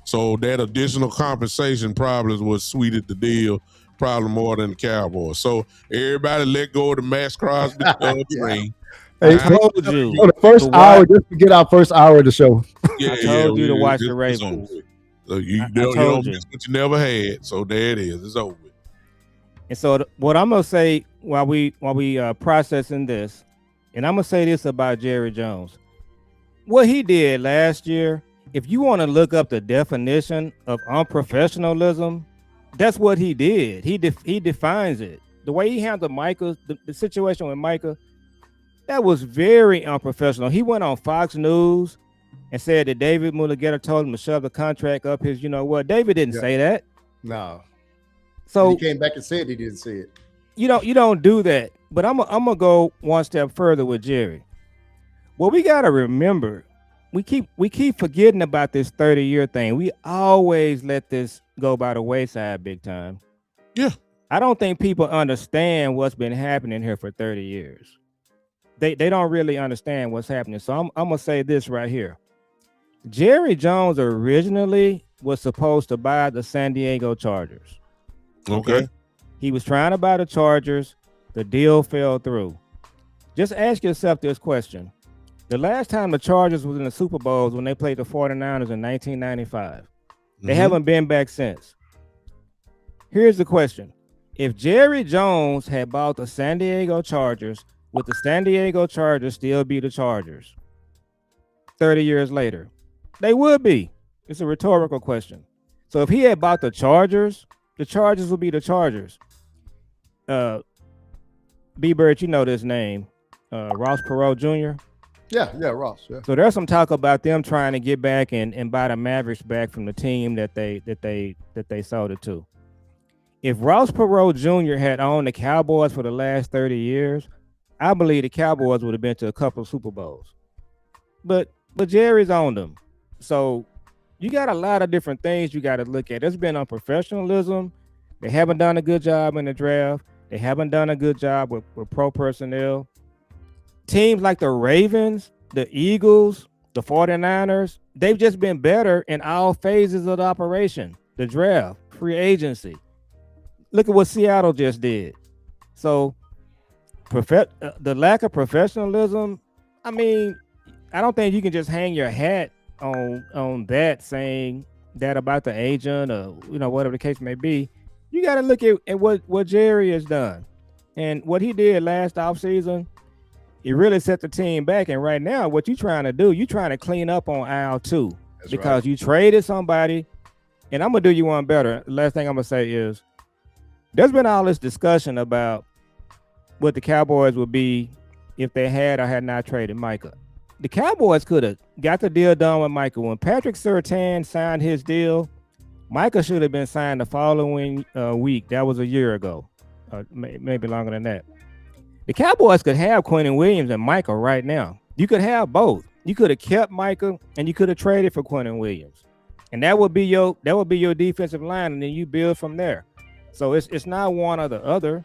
So that additional compensation probably was sweeted the deal, probably more than the Cowboys. So everybody let go of the Max Crosby train. I told you. For the first hour, just to get our first hour of the show. I told you to watch the Ravens. So you don't miss what you never had. So there it is. It's over with. And so what I'm gonna say while we processing this, and I'm gonna say this about Jerry Jones. What he did last year, if you want to look up the definition of unprofessionalism, that's what he did. He defines it. The way he handled Micah, the situation with Micah, that was very unprofessional. He went on Fox News and said that David Mulligeta told him to shove the contract up his, you know what? David didn't say that. No. So he came back and said he didn't say it. You don't do that. But I'm gonna go one step further with Jerry. Well, we gotta remember, we keep forgetting about this 30-year thing. We always let this go by the wayside big time. Yeah. I don't think people understand what's been happening here for 30 years. They don't really understand what's happening. So I'm gonna say this right here. Jerry Jones originally was supposed to buy the San Diego Chargers. Okay. He was trying to buy the Chargers. The deal fell through. Just ask yourself this question. The last time the Chargers was in the Super Bowl was when they played the 49ers in 1995. They haven't been back since. Here's the question. If Jerry Jones had bought the San Diego Chargers, would the San Diego Chargers still be the Chargers 30 years later? They would be. It's a rhetorical question. So if he had bought the Chargers would be the Chargers. B-Bird, you know this name. Ross Perot Jr. Yeah, Ross. Yeah. So there's some talk about them trying to get back and buy the Mavericks back from the team that they sold it to. If Ross Perot Jr. had owned the Cowboys for the last 30 years, I believe the Cowboys would have been to a couple of Super Bowls. But Jerry's owned them. So you got a lot of different things you got to look at. There's been unprofessionalism. They haven't done a good job in the draft. They haven't done a good job with pro personnel. Teams like the Ravens, the Eagles, the 49ers, they've just been better in all phases of the operation. The draft, free agency. Look at what Seattle just did. So the lack of professionalism, I mean, I don't think you can just hang your hat on that, saying that about the agent or whatever the case may be. You got to look at what Jerry has done. And what he did last offseason, it really set the team back. And right now, what you're trying to do, you're trying to clean up on aisle 2. That's because right. You traded somebody. And I'm going to do you one better. The last thing I'm going to say is there's been all this discussion about what the Cowboys would be if they had or had not traded Micah. The Cowboys could have got the deal done with Micah. When Patrick Surtain signed his deal, Micah should have been signed the following week. That was a year ago, maybe longer than that. The Cowboys could have Quentin Williams and Micah right now. You could have both. You could have kept Micah and you could have traded for Quentin Williams, and that would be your defensive line, and then you build from there. So it's not one or the other.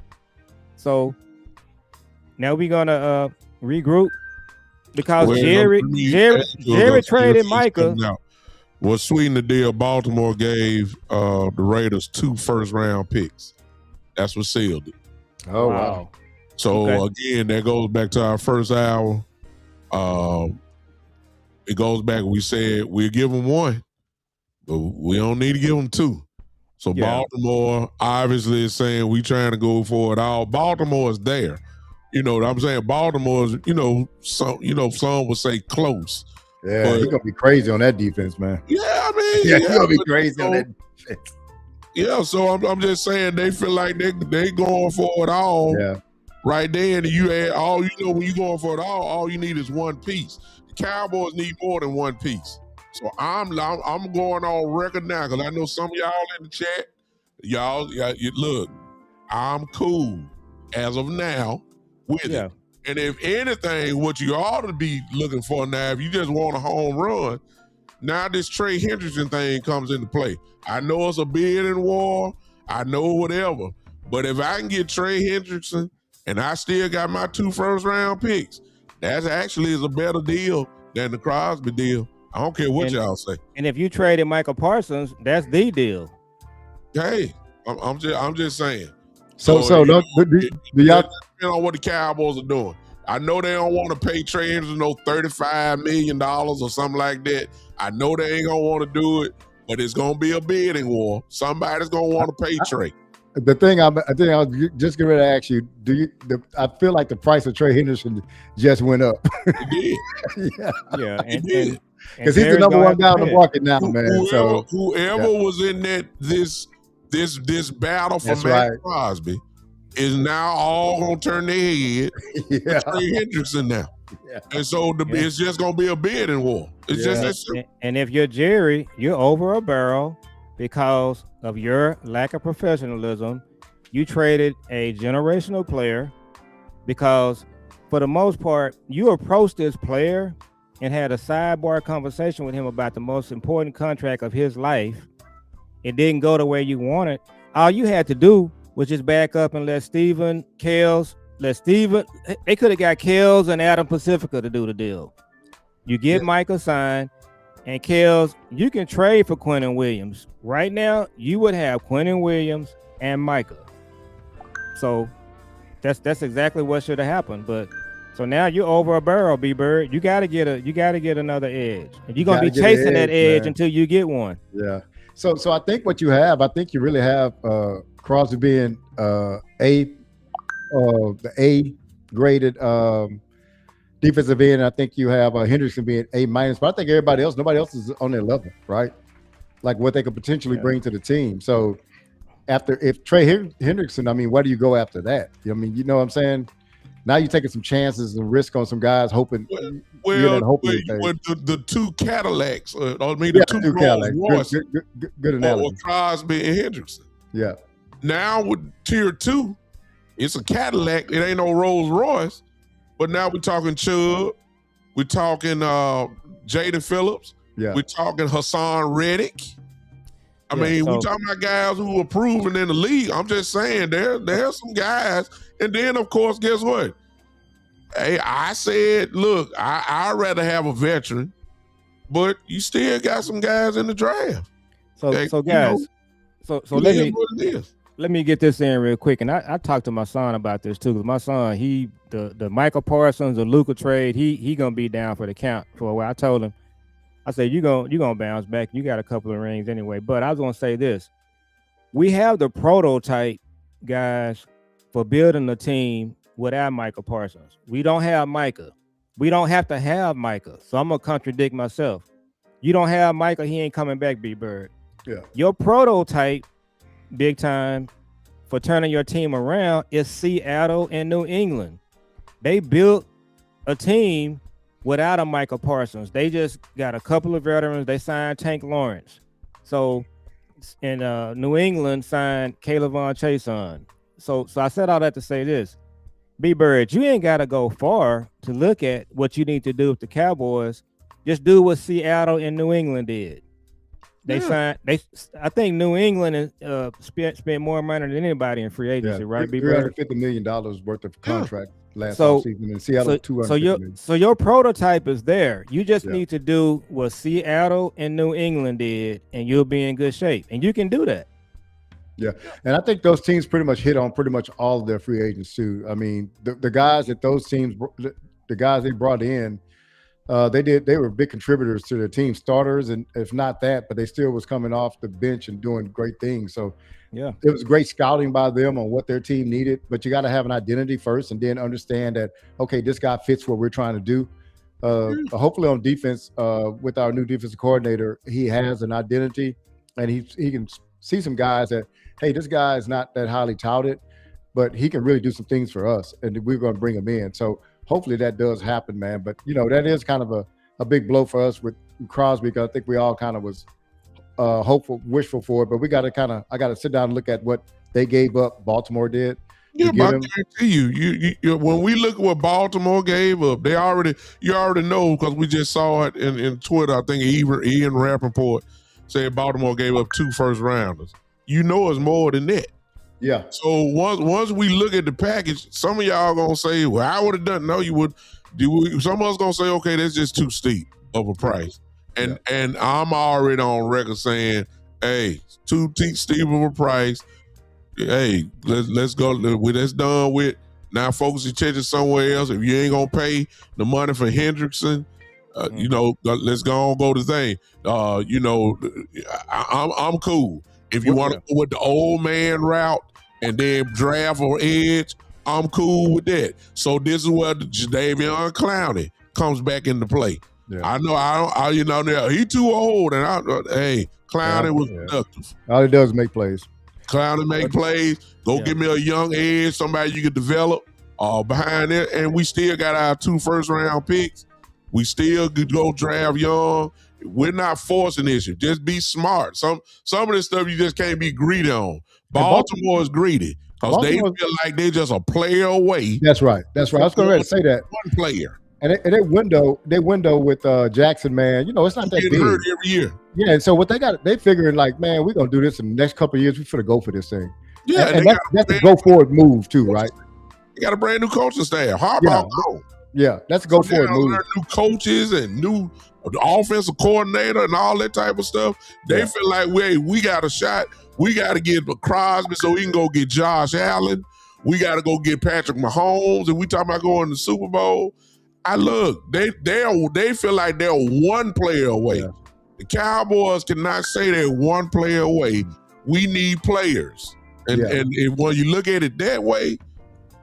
So now we're gonna regroup because Jerry traded Micah. Well, sweeten the deal. Baltimore gave the Raiders 2 first-round picks. That's what sealed it. Oh wow! So again, that goes back to our first hour. It goes back. We said we'll give them 1, but we don't need to give them 2. So Baltimore obviously is saying we trying to go for it all. Baltimore is there. You know what I'm saying? Baltimore's, some would say close. Yeah, he's gonna be crazy on that defense, man. Yeah, I mean, he's gonna be crazy on that defense. Yeah, so I'm just saying they feel like they going for it all. Yeah. Right there, and you add all when you going for it all you need is one piece. The Cowboys need more than one piece. So I'm going on record now because I know some of y'all in the chat, look, I'm cool as of now with it. And if anything, what you ought to be looking for now, if you just want a home run, now this Trey Hendrickson thing comes into play. I know it's a bidding war. I know whatever. But if I can get Trey Hendrickson and I still got my 2 first-round picks, that actually is a better deal than the Crosby deal. I don't care what y'all say. And if you traded Michael Parsons, that's the deal. Hey, I'm just saying. So do y'all depend on what the Cowboys are doing? I know they don't want to pay Trey Hendrickson no $35 million or something like that. I know they ain't gonna want to do it, but it's gonna be a bidding war. Somebody's gonna want to pay Trey. The thing I think I was just getting ready to ask you, I feel like the price of Trey Henderson just went up. It did. Yeah, and because he's the number 1 guy on the market now, man. Whoever was in this battle for Matt Crosby is now all gonna turn their head to Trey Hendrickson now. Yeah. And so it's just gonna be a bidding war. It's just that simple. And if you're Jerry, you're over a barrel because of your lack of professionalism. You traded a generational player because for the most part, you approached this player and had a sidebar conversation with him about the most important contract of his life. It didn't go the way you wanted. All you had to do was just back up and let Steven, Kels, they could have got Kels and Adam Pacifica to do the deal. You get Micah signed, and Kels, you can trade for Quentin Williams. Right now, you would have Quentin Williams and Micah. So that's exactly what should have happened. But so now you're over a barrel, B-Bird. You gotta get another edge. And you're gonna be chasing that edge until you get one. Yeah. So I think what you have, I think you really have Crosby being the A graded defensive end. I think you have Hendrickson being A-, but I think nobody else is on their level, right? Like what they could potentially bring to the team. So if Trey Hendrickson, I mean, where do you go after that? I mean, you know what I'm saying? Now you're taking some chances and risk on some guys, hoping. The two Cadillacs, the two Cadillacs. Good analogy. Or Crosby and Hendrickson. Yeah. Now with tier 2, it's a Cadillac. It ain't no Rolls Royce. But now we're talking Chubb. We're talking Jaden Phillips. Yeah. We're talking Hassan Reddick. I mean, we're talking about guys who are proven in the league. I'm just saying there's some guys. And then, of course, guess what? Hey, I said, look, I'd rather have a veteran, but you still got some guys in the draft. So guys, let me get this in real quick. And I talked to my son about this too, because my son, the Michael Parsons, the Luka trade, he gonna be down for the count for a while. I told him, I said, you gonna bounce back. You got a couple of rings anyway. But I was gonna say this: we have the prototype guys for building a team without Michael Parsons. We don't have Micah. We don't have to have Micah. So I'm gonna contradict myself. You don't have Micah, he ain't coming back, B-Bird. Yeah. Your prototype, big time, for turning your team around is Seattle and New England. They built a team without a Michael Parsons. They just got a couple of veterans. They signed Tank Lawrence. So, and New England signed Caleb Von Chason. So I said all that to say this. B-Bird, you ain't got to go far to look at what you need to do with the Cowboys. Just do what Seattle and New England did. They signed. I think New England spent more money than anybody in free agency, right? $350 million worth of contract last offseason, and Seattle $250 million. So your prototype is there. You just need to do what Seattle and New England did, and you'll be in good shape. And you can do that. Yeah, and I think those teams pretty much hit on pretty much all of their free agents too. I mean, the guys that those teams, the guys they brought in, they were big contributors to their team, starters, and if not that, but they still was coming off the bench and doing great things. So it was great scouting by them on what their team needed. But you got to have an identity first, and then understand that this guy fits what we're trying to do. Hopefully on defense, with our new defensive coordinator, he has an identity, and he can see some guys that, hey, this guy is not that highly touted, but he can really do some things for us, and we're going to bring him in. So hopefully that does happen, man. But, that is kind of a big blow for us with Crosby, because I think we all kind of was hopeful, wishful for it. But I got to sit down and look at what they gave up, Baltimore did. Yeah, but I guarantee you, when we look at what Baltimore gave up, you already know, because we just saw it in Twitter. I think Ian Rappaport said Baltimore gave up 2 first-rounders. You know it's more than that. Yeah. So once we look at the package, some of y'all gonna say, "Well, I would have done." No, you would. Some of us gonna say, "Okay, that's just too steep of a price," and I'm already on record saying, "Hey, too steep of a price. Hey, let's go. That's done with. Now focus your attention somewhere else. If you ain't gonna pay the money for Hendrickson, let's go to thing. I'm cool. If you want to go with the old man route and then draft or edge, I'm cool with that. So this is where Jadeveon Clowney comes back into play. Yeah. I know he too old, and Clowney was productive. All he does is make plays. Clowney make plays. Go get me a young edge, somebody you can develop behind it, and we still got our 2 first-round picks. We still could go draft young. We're not forcing this. Just be smart. Some of this stuff you just can't be greedy on. Baltimore is greedy because they feel like they're just a player away. That's right. I was going to say that. One player. And their window with Jackson, man, it's not that big. Hurt every year. Yeah, and so what they figuring like, man, we're going to do this in the next couple of years. We're going to go for this thing. Yeah, and that's a go forward move too, right? They got a brand new coaching staff. Harbaugh gone. Yeah, that's a go forward move. New coaches and new offensive coordinator and all that type of stuff. They feel like we got a shot. We got to get Crosby so we can go get Josh Allen. We got to go get Patrick Mahomes, and we talking about going to the Super Bowl. They feel like they're one player away. Yeah. The Cowboys cannot say they're one player away. We need players, and when you look at it that way,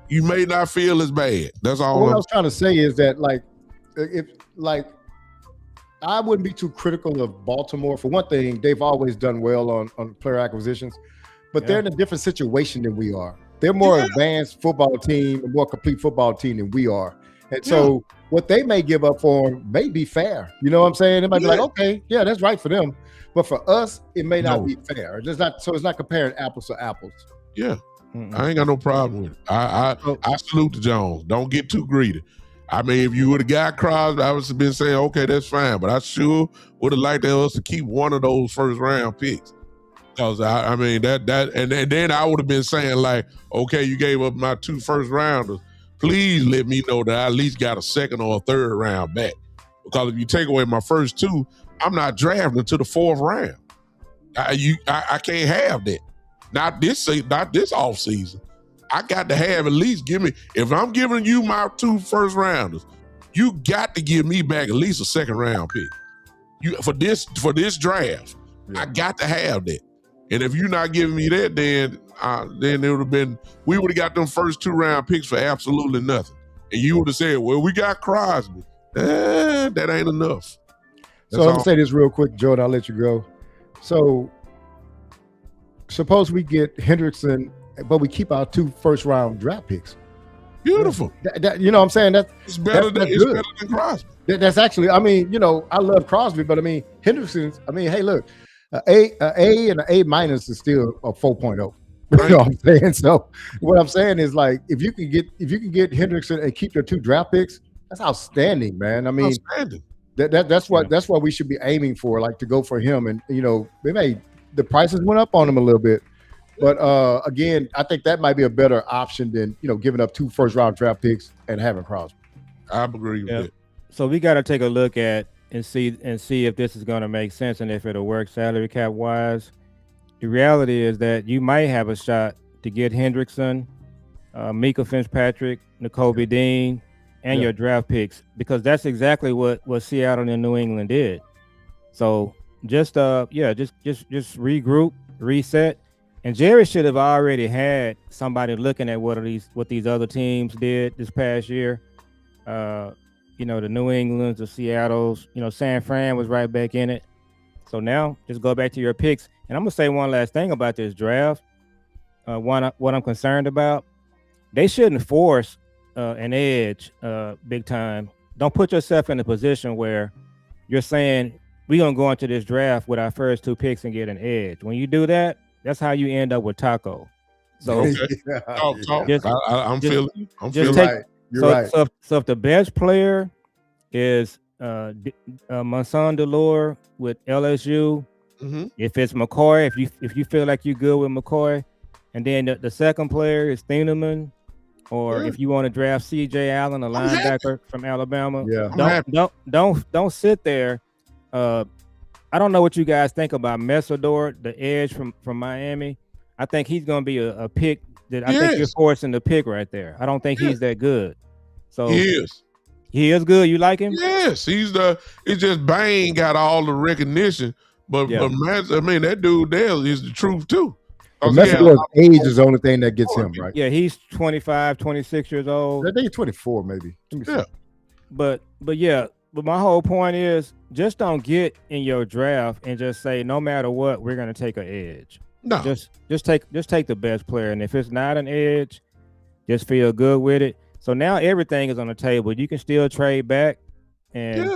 you may not feel as bad. That's all. What I was trying to say is that I wouldn't be too critical of Baltimore. For one thing, they've always done well on player acquisitions, but they're in a different situation than we are. They're more advanced football team, a more complete football team than we are. And so what they may give up for them may be fair. You know what I'm saying? They might be like, okay, yeah, that's right for them. But for us, it may not be fair. It's not comparing apples to apples. Yeah. I ain't got no problem with it. I salute the Jones. Don't get too greedy. I mean, if you would have got Crosby, I would have been saying, okay, that's fine. But I sure would have liked us to keep one of those first round picks. Because I mean that and then I would have been saying like, okay, you gave up my 2 first rounders. Please let me know that I at least got a second or a third round back. Because if you take away my first 2, I'm not drafting until the 4th round. I can't have that. Not this off season. I got to have at least if I'm giving you my 2 first rounders, you got to give me back at least a second round pick. For this draft, I got to have that. And if you're not giving me that, then it would have been, we would have got them first 2 round picks for absolutely nothing. And you would have said, well, we got Crosby. That ain't enough. So let me say this real quick, Joe, and I'll let you go. So suppose we get Hendrickson, but we keep our 2 first round draft picks. Beautiful. You know what I'm saying? It's better than Crosby. That's actually, I mean, you know, I love Crosby, but I mean, Hendrickson's, I mean, hey, look, A and an A- is still a 4.0. Right. You know what I'm saying? So what I'm saying is like, if you can get Hendrickson and keep your 2 draft picks, that's outstanding, man. I mean, that's what we should be aiming for, like to go for him. And you know, the prices went up on him a little bit, but again, I think that might be a better option than giving up 2 first round draft picks and having Crosby. I agree with it. So we got to take a look at and see if this is going to make sense and if it'll work salary cap wise. The reality is that you might have a shot to get Hendrickson, Mika Fitzpatrick, Nakobe Dean, and your draft picks, because that's exactly what Seattle and New England did. So just regroup, reset. And Jerry should have already had somebody looking at what these other teams did this past year. The New Englands, the Seattles, San Fran was right back in it. So now just go back to your picks. And I'm gonna say one last thing about this draft. What I'm concerned about, they shouldn't force an edge big time. Don't put yourself in a position where you're saying we're gonna go into this draft with our first 2 picks and get an edge. When you do that, that's how you end up with Taco. So I'm feeling right. You're right. So if the best player is Monson Delore with LSU, if it's McCoy, if you feel like you're good with McCoy, and then the second player is Thieneman, or if you want to draft C.J. Allen, a linebacker from Alabama, don't sit there. I don't know what you guys think about Messador, the edge from Miami. I think he's going to be a pick that I think you're forcing the pick right there. I don't think he's that good. So he is good. You like him? Yes, it's just Bain got all the recognition, but I mean that dude there is the truth too. Messador's age is the only thing that gets him, right? Yeah, he's 25, 26 years old. I think he's 24 maybe. But my whole point is just don't get in your draft and just say no matter what we're going to take an edge. No, just take the best player, and if it's not an edge, just feel good with it. So now everything is on the table. You can still trade back, and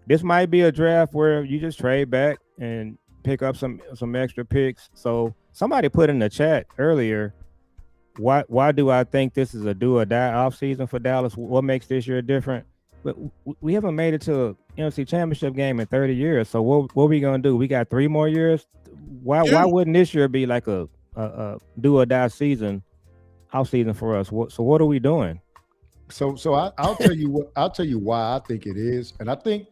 this might be a draft where you just trade back and pick up some extra picks. So somebody put in the chat earlier, why do I think this is a do or die off season for Dallas? What makes this year different? But we haven't made it to a NFC Championship game in 30 years. So what are we gonna do? We got 3 more years. Why wouldn't this year be like a do or die season, off season for us. So what are we doing? So I'll tell you what. I'll tell you why I think it is, and I think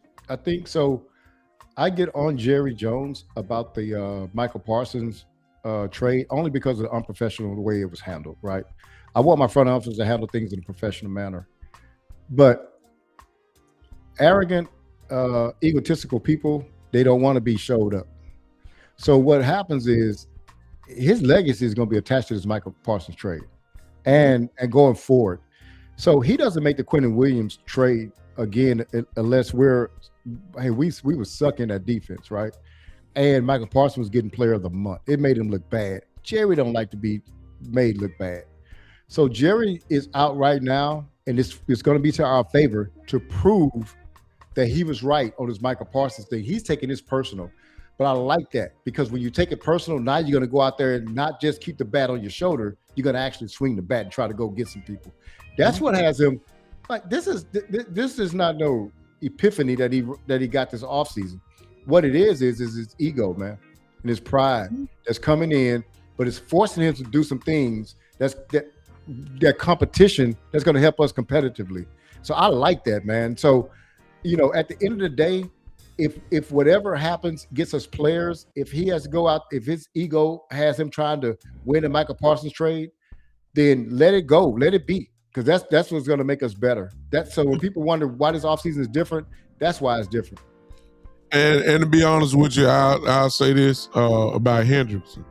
so. I get on Jerry Jones about the Michael Parsons trade only because of the unprofessional way it was handled. Right. I want my front office to handle things in a professional manner, but arrogant, egotistical people, they don't want to be showed up. So what happens is his legacy is going to be attached to this Michael Parsons trade, and going forward. So he doesn't make the Quentin Williams trade again unless we were sucking at defense, right? And Michael Parsons was getting player of the month. It made him look bad. Jerry don't like to be made look bad. So Jerry is out right now, and it's going to be to our favor to prove that he was right on his Michael Parsons thing. He's taking this personal. But I like that because when you take it personal, now you're going to go out there and not just keep the bat on your shoulder. You're going to actually swing the bat and try to go get some people. That's what has him like. This is not no epiphany that he got this offseason. What it is his ego, man, and his pride that's coming in, but it's forcing him to do some things that competition that's going to help us competitively. So I like that, man. So, at the end of the day, if whatever happens gets us players, if he has to go out, if his ego has him trying to win a Michael Parsons trade, then let it go, let it be, because that's what's going to make us better. So when people wonder why this offseason is different, that's why it's different. And to be honest with you, I'll say this about Hendrickson,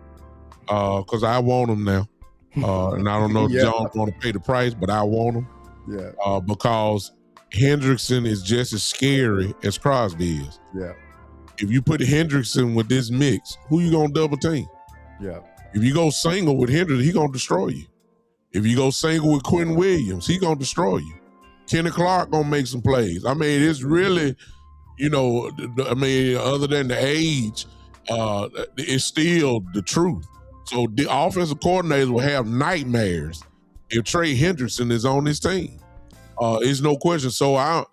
because I want him now, and I don't know if John want to pay the price, but I want him. Yeah. Because Hendrickson is just as scary as Crosby is. Yeah. If you put Hendrickson with this mix, who you gonna double team? Yeah. If you go single with Hendrickson, he gonna destroy you. If you go single with Quentin Williams, he gonna destroy you. Kenny Clark gonna make some plays. I mean, it's really, other than the age, it's still the truth. So the offensive coordinators will have nightmares if Trey Hendrickson is on this team. It's no question. So I'm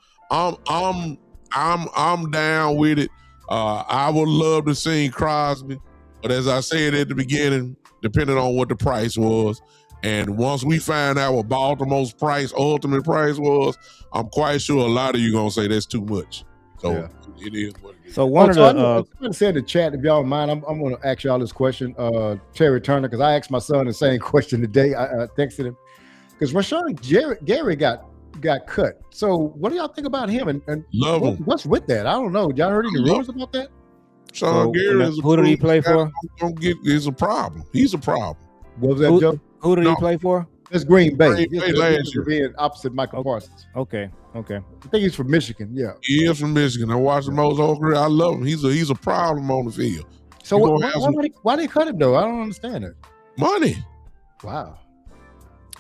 down with it. I would love to see Crosby, but as I said at the beginning, depending on what the price was, and once we find out what Baltimore's ultimate price was, I'm quite sure a lot of you gonna say that's too much. So it is what it is. So I'm going to say in the chat, if y'all don't mind, I'm going to ask y'all this question, Terry Turner, because I asked my son the same question today. I texted him because Rashawn Gary got cut. So what do y'all think about him? And love him. What's with that? I don't know. Y'all heard any rumors about that? Sean Gary is who did he play for? Is a problem. He's a problem. What was that, Joe? Who did he play for? It's Green Bay. Green Bay last year. Being opposite Michael Parsons. Okay. I think he's from Michigan. Yeah. He is from Michigan. I watched him most whole career. I love him. He's a problem on the field. So why they cut him though? I don't understand it. Money. Wow.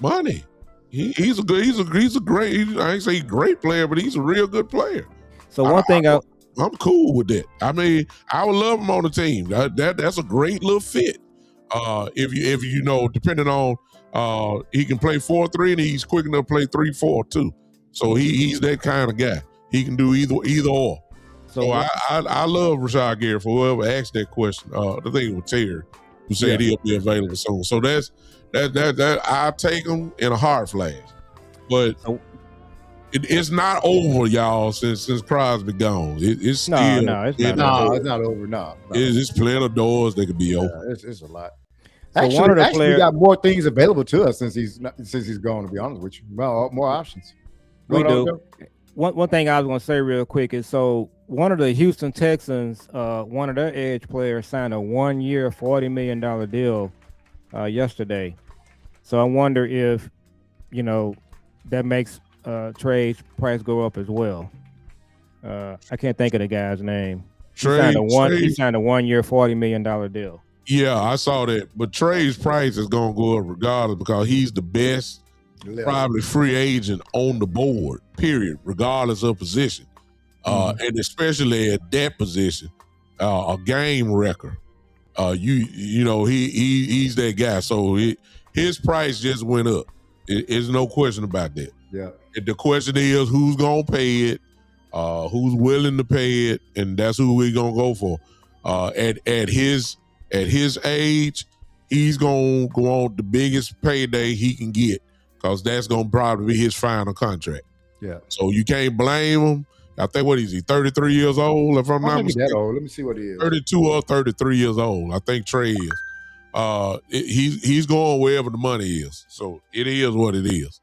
Money. He's a great. I ain't say great player, but he's a real good player. So one thing I'm cool with that. I mean, I would love him on the team. That's a great little fit. If you know, depending on he can play 4-3 and he's quick enough to play 3-4 too. So he's that kind of guy. He can do either or. So I love Rashad Gary for whoever asked that question. I think it was Terry who said he'll be available soon. So that I'll take him in a hard flash. But it's not over, y'all, since Crosby gone. It's still it's not over. No. It's plenty of doors that could be open. It's a lot. So actually, we got more things available to us since he's gone. To be honest with you, well, more options. We do. One thing I was going to say real quick is one of the Houston Texans, one of their edge players signed a 1-year, $40 million deal yesterday. So I wonder if that makes trade price go up as well. I can't think of the guy's name. He signed a 1-year, $40 million deal. Yeah, I saw that. But Trey's price is going to go up regardless because he's the best, probably free agent on the board, period, regardless of position. And especially at that position, a game record. He's that guy. So his price just went up. There's no question about that. Yeah. And the question is who's going to pay it, who's willing to pay it, and that's who we're going to go for. At his age, he's gonna go on the biggest payday he can get because that's gonna probably be his final contract. Yeah. So you can't blame him. I think what is he? 33 years old, if I'm not mistaken. That old. Let me see what he is. 32 or 33 years old. I think Trey is. He's going wherever the money is. So it is what it is.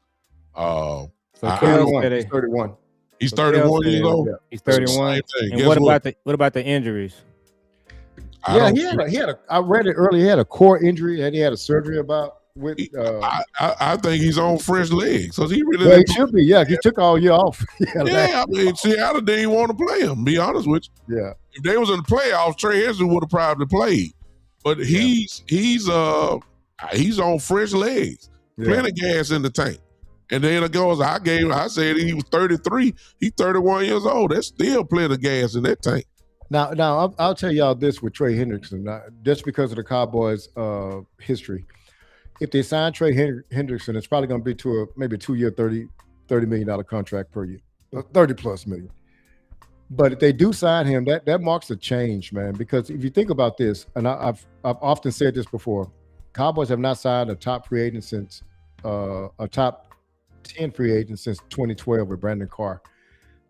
So 31. He's 31. He's 31 years old. Yeah. He's 31. And what about the injuries? Yeah, he had a. I read it earlier. He had a core injury and he had a surgery about. I think he's on fresh legs. So he really. Well, he should be. Yeah, he took all year off. I mean, Seattle didn't want to play him. Be honest with you. Yeah. If they was in the playoffs, Trey Henderson would have probably played. But he's on fresh legs. Plenty of gas in the tank. And then it goes. I said he was 33. He's 31 years old. That's still plenty of gas in that tank. Now I'll tell y'all this with Trey Hendrickson, just because of the Cowboys' history. If they sign Trey Hendrickson, it's probably going to be to maybe a 2-year, $30 million contract per year, 30+ million. But if they do sign him, that marks a change, man. Because if you think about this, and I've often said this before, Cowboys have not signed a top free agent since a top 10 free agent since 2012 with Brandon Carr.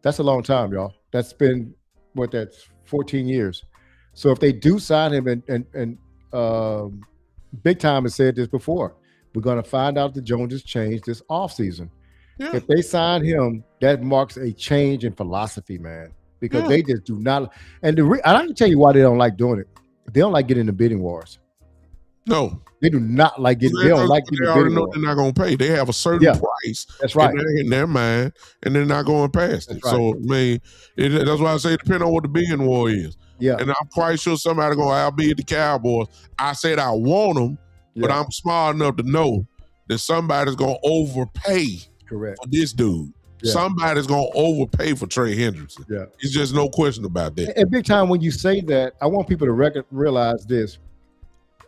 That's a long time, y'all. That's been that's 14 years. So if they do sign him, and Big Time has said this before, we're going to find out the Joneses changed this offseason. Yeah. If they sign him, that marks a change in philosophy, man, because they just do not. And I can tell you why they don't like doing it. They don't like getting in the bidding wars. No, they do not like getting. They don't like getting. They already know they're not going to pay. They have a certain price. That's right. In their mind, and they're not going past it. Right. So, I mean, that's why I say it depends on what the bidding war is. Yeah, and I'm quite sure somebody going to outbid the Cowboys. I said I want them, but I'm smart enough to know that somebody's going to overpay. Correct. For this dude. Yeah. Somebody's going to overpay for Trey Hendrickson. Yeah, it's just no question about that. And Big Time, when you say that, I want people to realize this.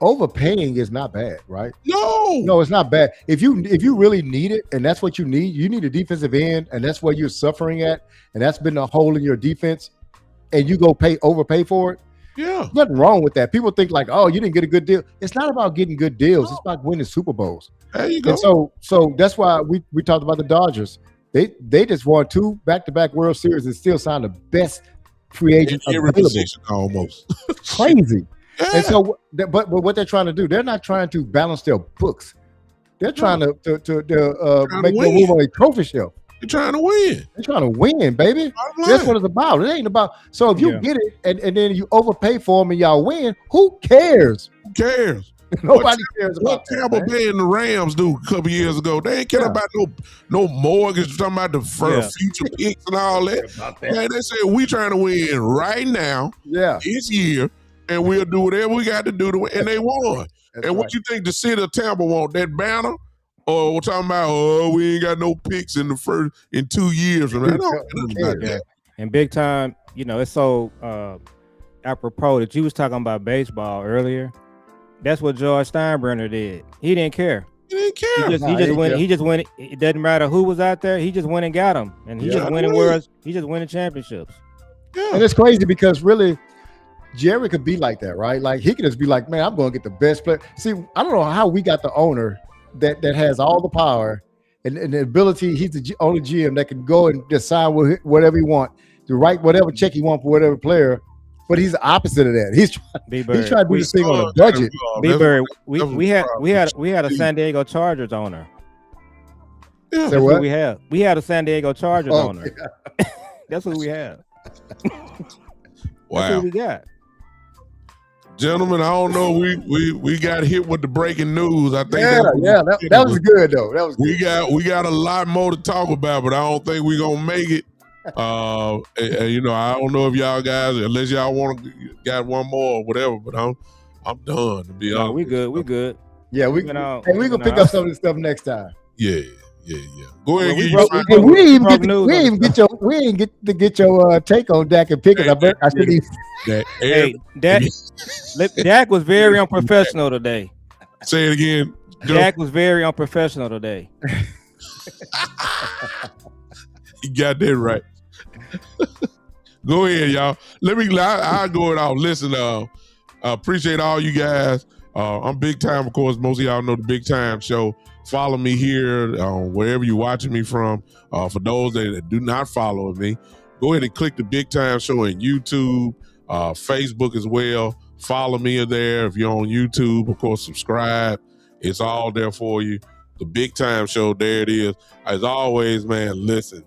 Overpaying is not bad, right? No, it's not bad. If you really need it, and that's what you need a defensive end, and that's where you're suffering at, and that's been a hole in your defense, and you go overpay for it. Yeah, there's nothing wrong with that. People think like, oh, you didn't get a good deal. It's not about getting good deals. It's about winning Super Bowls. There you go. And so that's why we talked about the Dodgers. They just won 2 back-to-back World Series and still signed the best free agent available. Almost crazy. Yeah. And so, but what they're trying to do, they're not trying to balance their books. They're trying to make them move on a trophy shelf. They're trying to win. They're trying to win, baby. That's what it's about. It ain't about. So if you get it and then you overpay for them and y'all win, who cares? Who cares? Nobody cares about that. What Tampa Bay and the Rams do a couple years ago? They ain't care about no mortgage. Talking about the future picks and all that. Man, they said we trying to win right now. Yeah, this year. And we'll do whatever we got to do to win. And they won. What you think the city of Tampa want? That banner? Or we're talking about, we ain't got no picks in 2 years. And Big Time, it's so apropos that you was talking about baseball earlier. That's what George Steinbrenner did. He didn't care. He didn't care. He just went. It doesn't matter who was out there. He just went and got them. And he just winning championships. Yeah. And it's crazy because really, Jerry could be like that, right? Like he could just be like, man, I'm going to get the best player. See, I don't know how we got the owner that has all the power and the ability. He's the only GM that can go and decide whatever he wants, to write whatever check he wants for whatever player. But he's the opposite of that. He's trying to do this thing on a budget. B-Bird, we had a San Diego Chargers owner. Yeah. That's what we have. We had a San Diego Chargers owner. Yeah. That's what we have. Wow. That's what we got. Gentlemen, I don't know. We got hit with the breaking news. I think that was good though. That was good. We got a lot more to talk about, but I don't think we're gonna make it. I don't know if y'all guys, unless y'all got one more or whatever, but I'm done to be honest. We good. Yeah, we gonna pick up some of this stuff next time. Yeah. Go ahead. We didn't get your take on Dak and Pickett. I should even. Dak was very unprofessional today. Say it again. Dak was very unprofessional today. You got that right. Go ahead, y'all. I'll go it off. Listen, appreciate all you guys. I'm Big Time, of course. Most of y'all know the Big Time Show. Follow me here wherever you're watching me from. For those that do not follow me, go ahead and click the Big Time Show on YouTube, Facebook as well. Follow me there. If you're on YouTube, of course, subscribe. It's all there for you. The Big Time Show, there it is. As always, man, listen,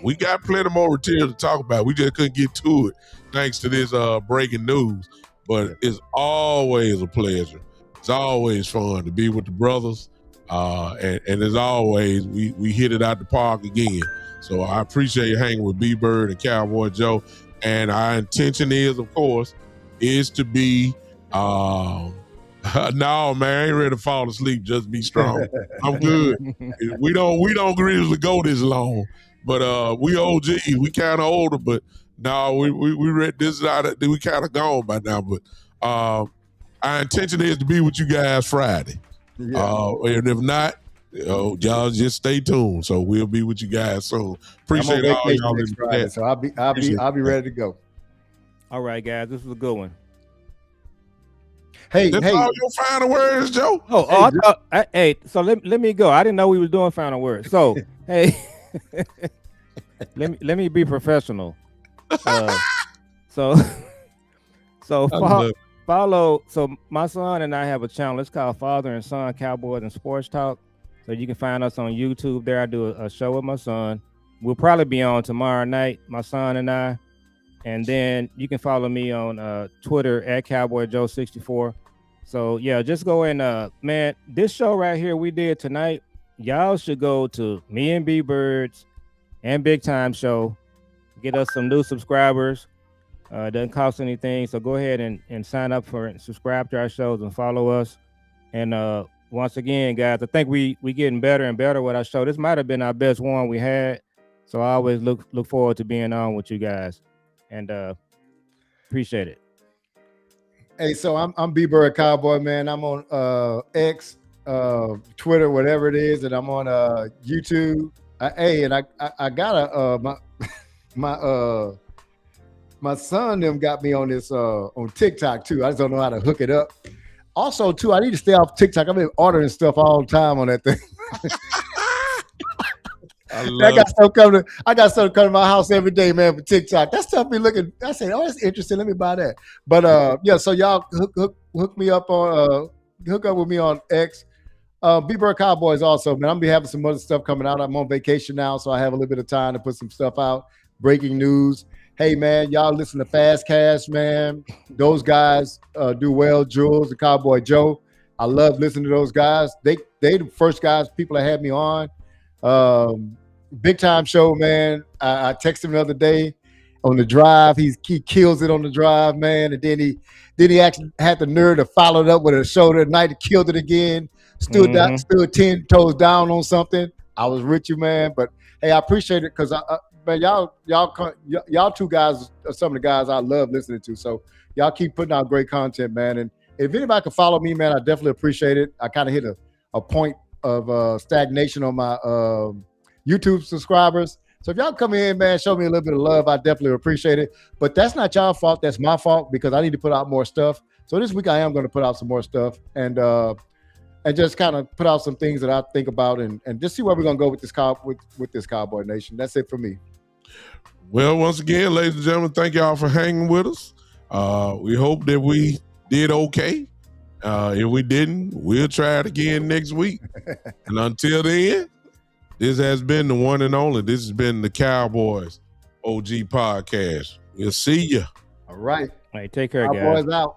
we got plenty more material to talk about. We just couldn't get to it thanks to this breaking news. But it's always a pleasure. It's always fun to be with the brothers. And as always, we hit it out the park again. So I appreciate you hanging with B-Bird and Cowboy Joe. And our intention is, of course, is to be no, man, I ain't ready to fall asleep. Just be strong. I'm good. We don't usually go this long, but we OGs. We kind of older, but no, we read this out. We kind of gone by now, but our intention is to be with you guys Friday. Yeah. And if not, y'all just stay tuned. So we'll be with you guys soon. Appreciate all y'all next Friday, so I'll be ready to go. All right, guys, this was a good one. Hey, that's all your final words, Joe. So let me go. I didn't know we was doing final words. So hey, let me be professional. So follow. So my son and I have a channel. It's called Father and Son Cowboys and Sports Talk. So you can find us on YouTube. There, I do a show with my son. We'll probably be on tomorrow night, my son and I. And then you can follow me on Twitter at CowboyJoe64. So yeah, just go and man, this show right here we did tonight. Y'all should go to me and B-Birds and Big Time Show. Get us some new subscribers. Doesn't cost anything. So go ahead and sign up for it, subscribe to our shows and follow us. And once again, guys, I think we getting better and better with our show. This might have been our best one we had. So I always look forward to being on with you guys. And appreciate it. Hey, so I'm B-Bird Cowboy, man. I'm on X, Twitter, whatever it is, and I'm on YouTube. And I got my son them got me on this on TikTok too. I just don't know how to hook it up. Also, too, I need to stay off TikTok. I've been ordering stuff all the time on that thing. I got stuff coming to my house every day, man, for TikTok. That stuff be looking. I say, oh, that's interesting. Let me buy that. But yeah, so y'all hook me up on hook up with me on X. B-Bird Cowboys also, man. I'm gonna be having some other stuff coming out. I'm on vacation now, so I have a little bit of time to put some stuff out. Breaking news. Hey, man, y'all listen to Fast Cash, man. Those guys do well. Jules, the Cowboy Joe. I love listening to those guys. They the first guys people that had me on. Big Time Show, man. I texted him the other day on the drive. He kills it on the drive, man. And then he actually had the nerve to follow it up with a show that night. He killed it again. Stood 10 toes down on something. I was with you, man. But hey, I appreciate it because man, y'all two guys are some of the guys I love listening to. So y'all keep putting out great content, man. And if anybody can follow me, man, I definitely appreciate it. I kind of hit a point of stagnation on my YouTube subscribers. So if y'all come in, man, show me a little bit of love, I definitely appreciate it. But that's not y'all's fault. That's my fault because I need to put out more stuff. So this week I am going to put out some more stuff and just kind of put out some things that I think about and just see where we're going to go with this Cowboy Nation. That's it for me. Well, once again, ladies and gentlemen, thank y'all for hanging with us. We hope that we did okay. If we didn't, we'll try it again next week. And until then, this has been the one and only. This has been the Cowboys OG Podcast. We'll see you. All right. Hey, take care, Cowboys guys. out.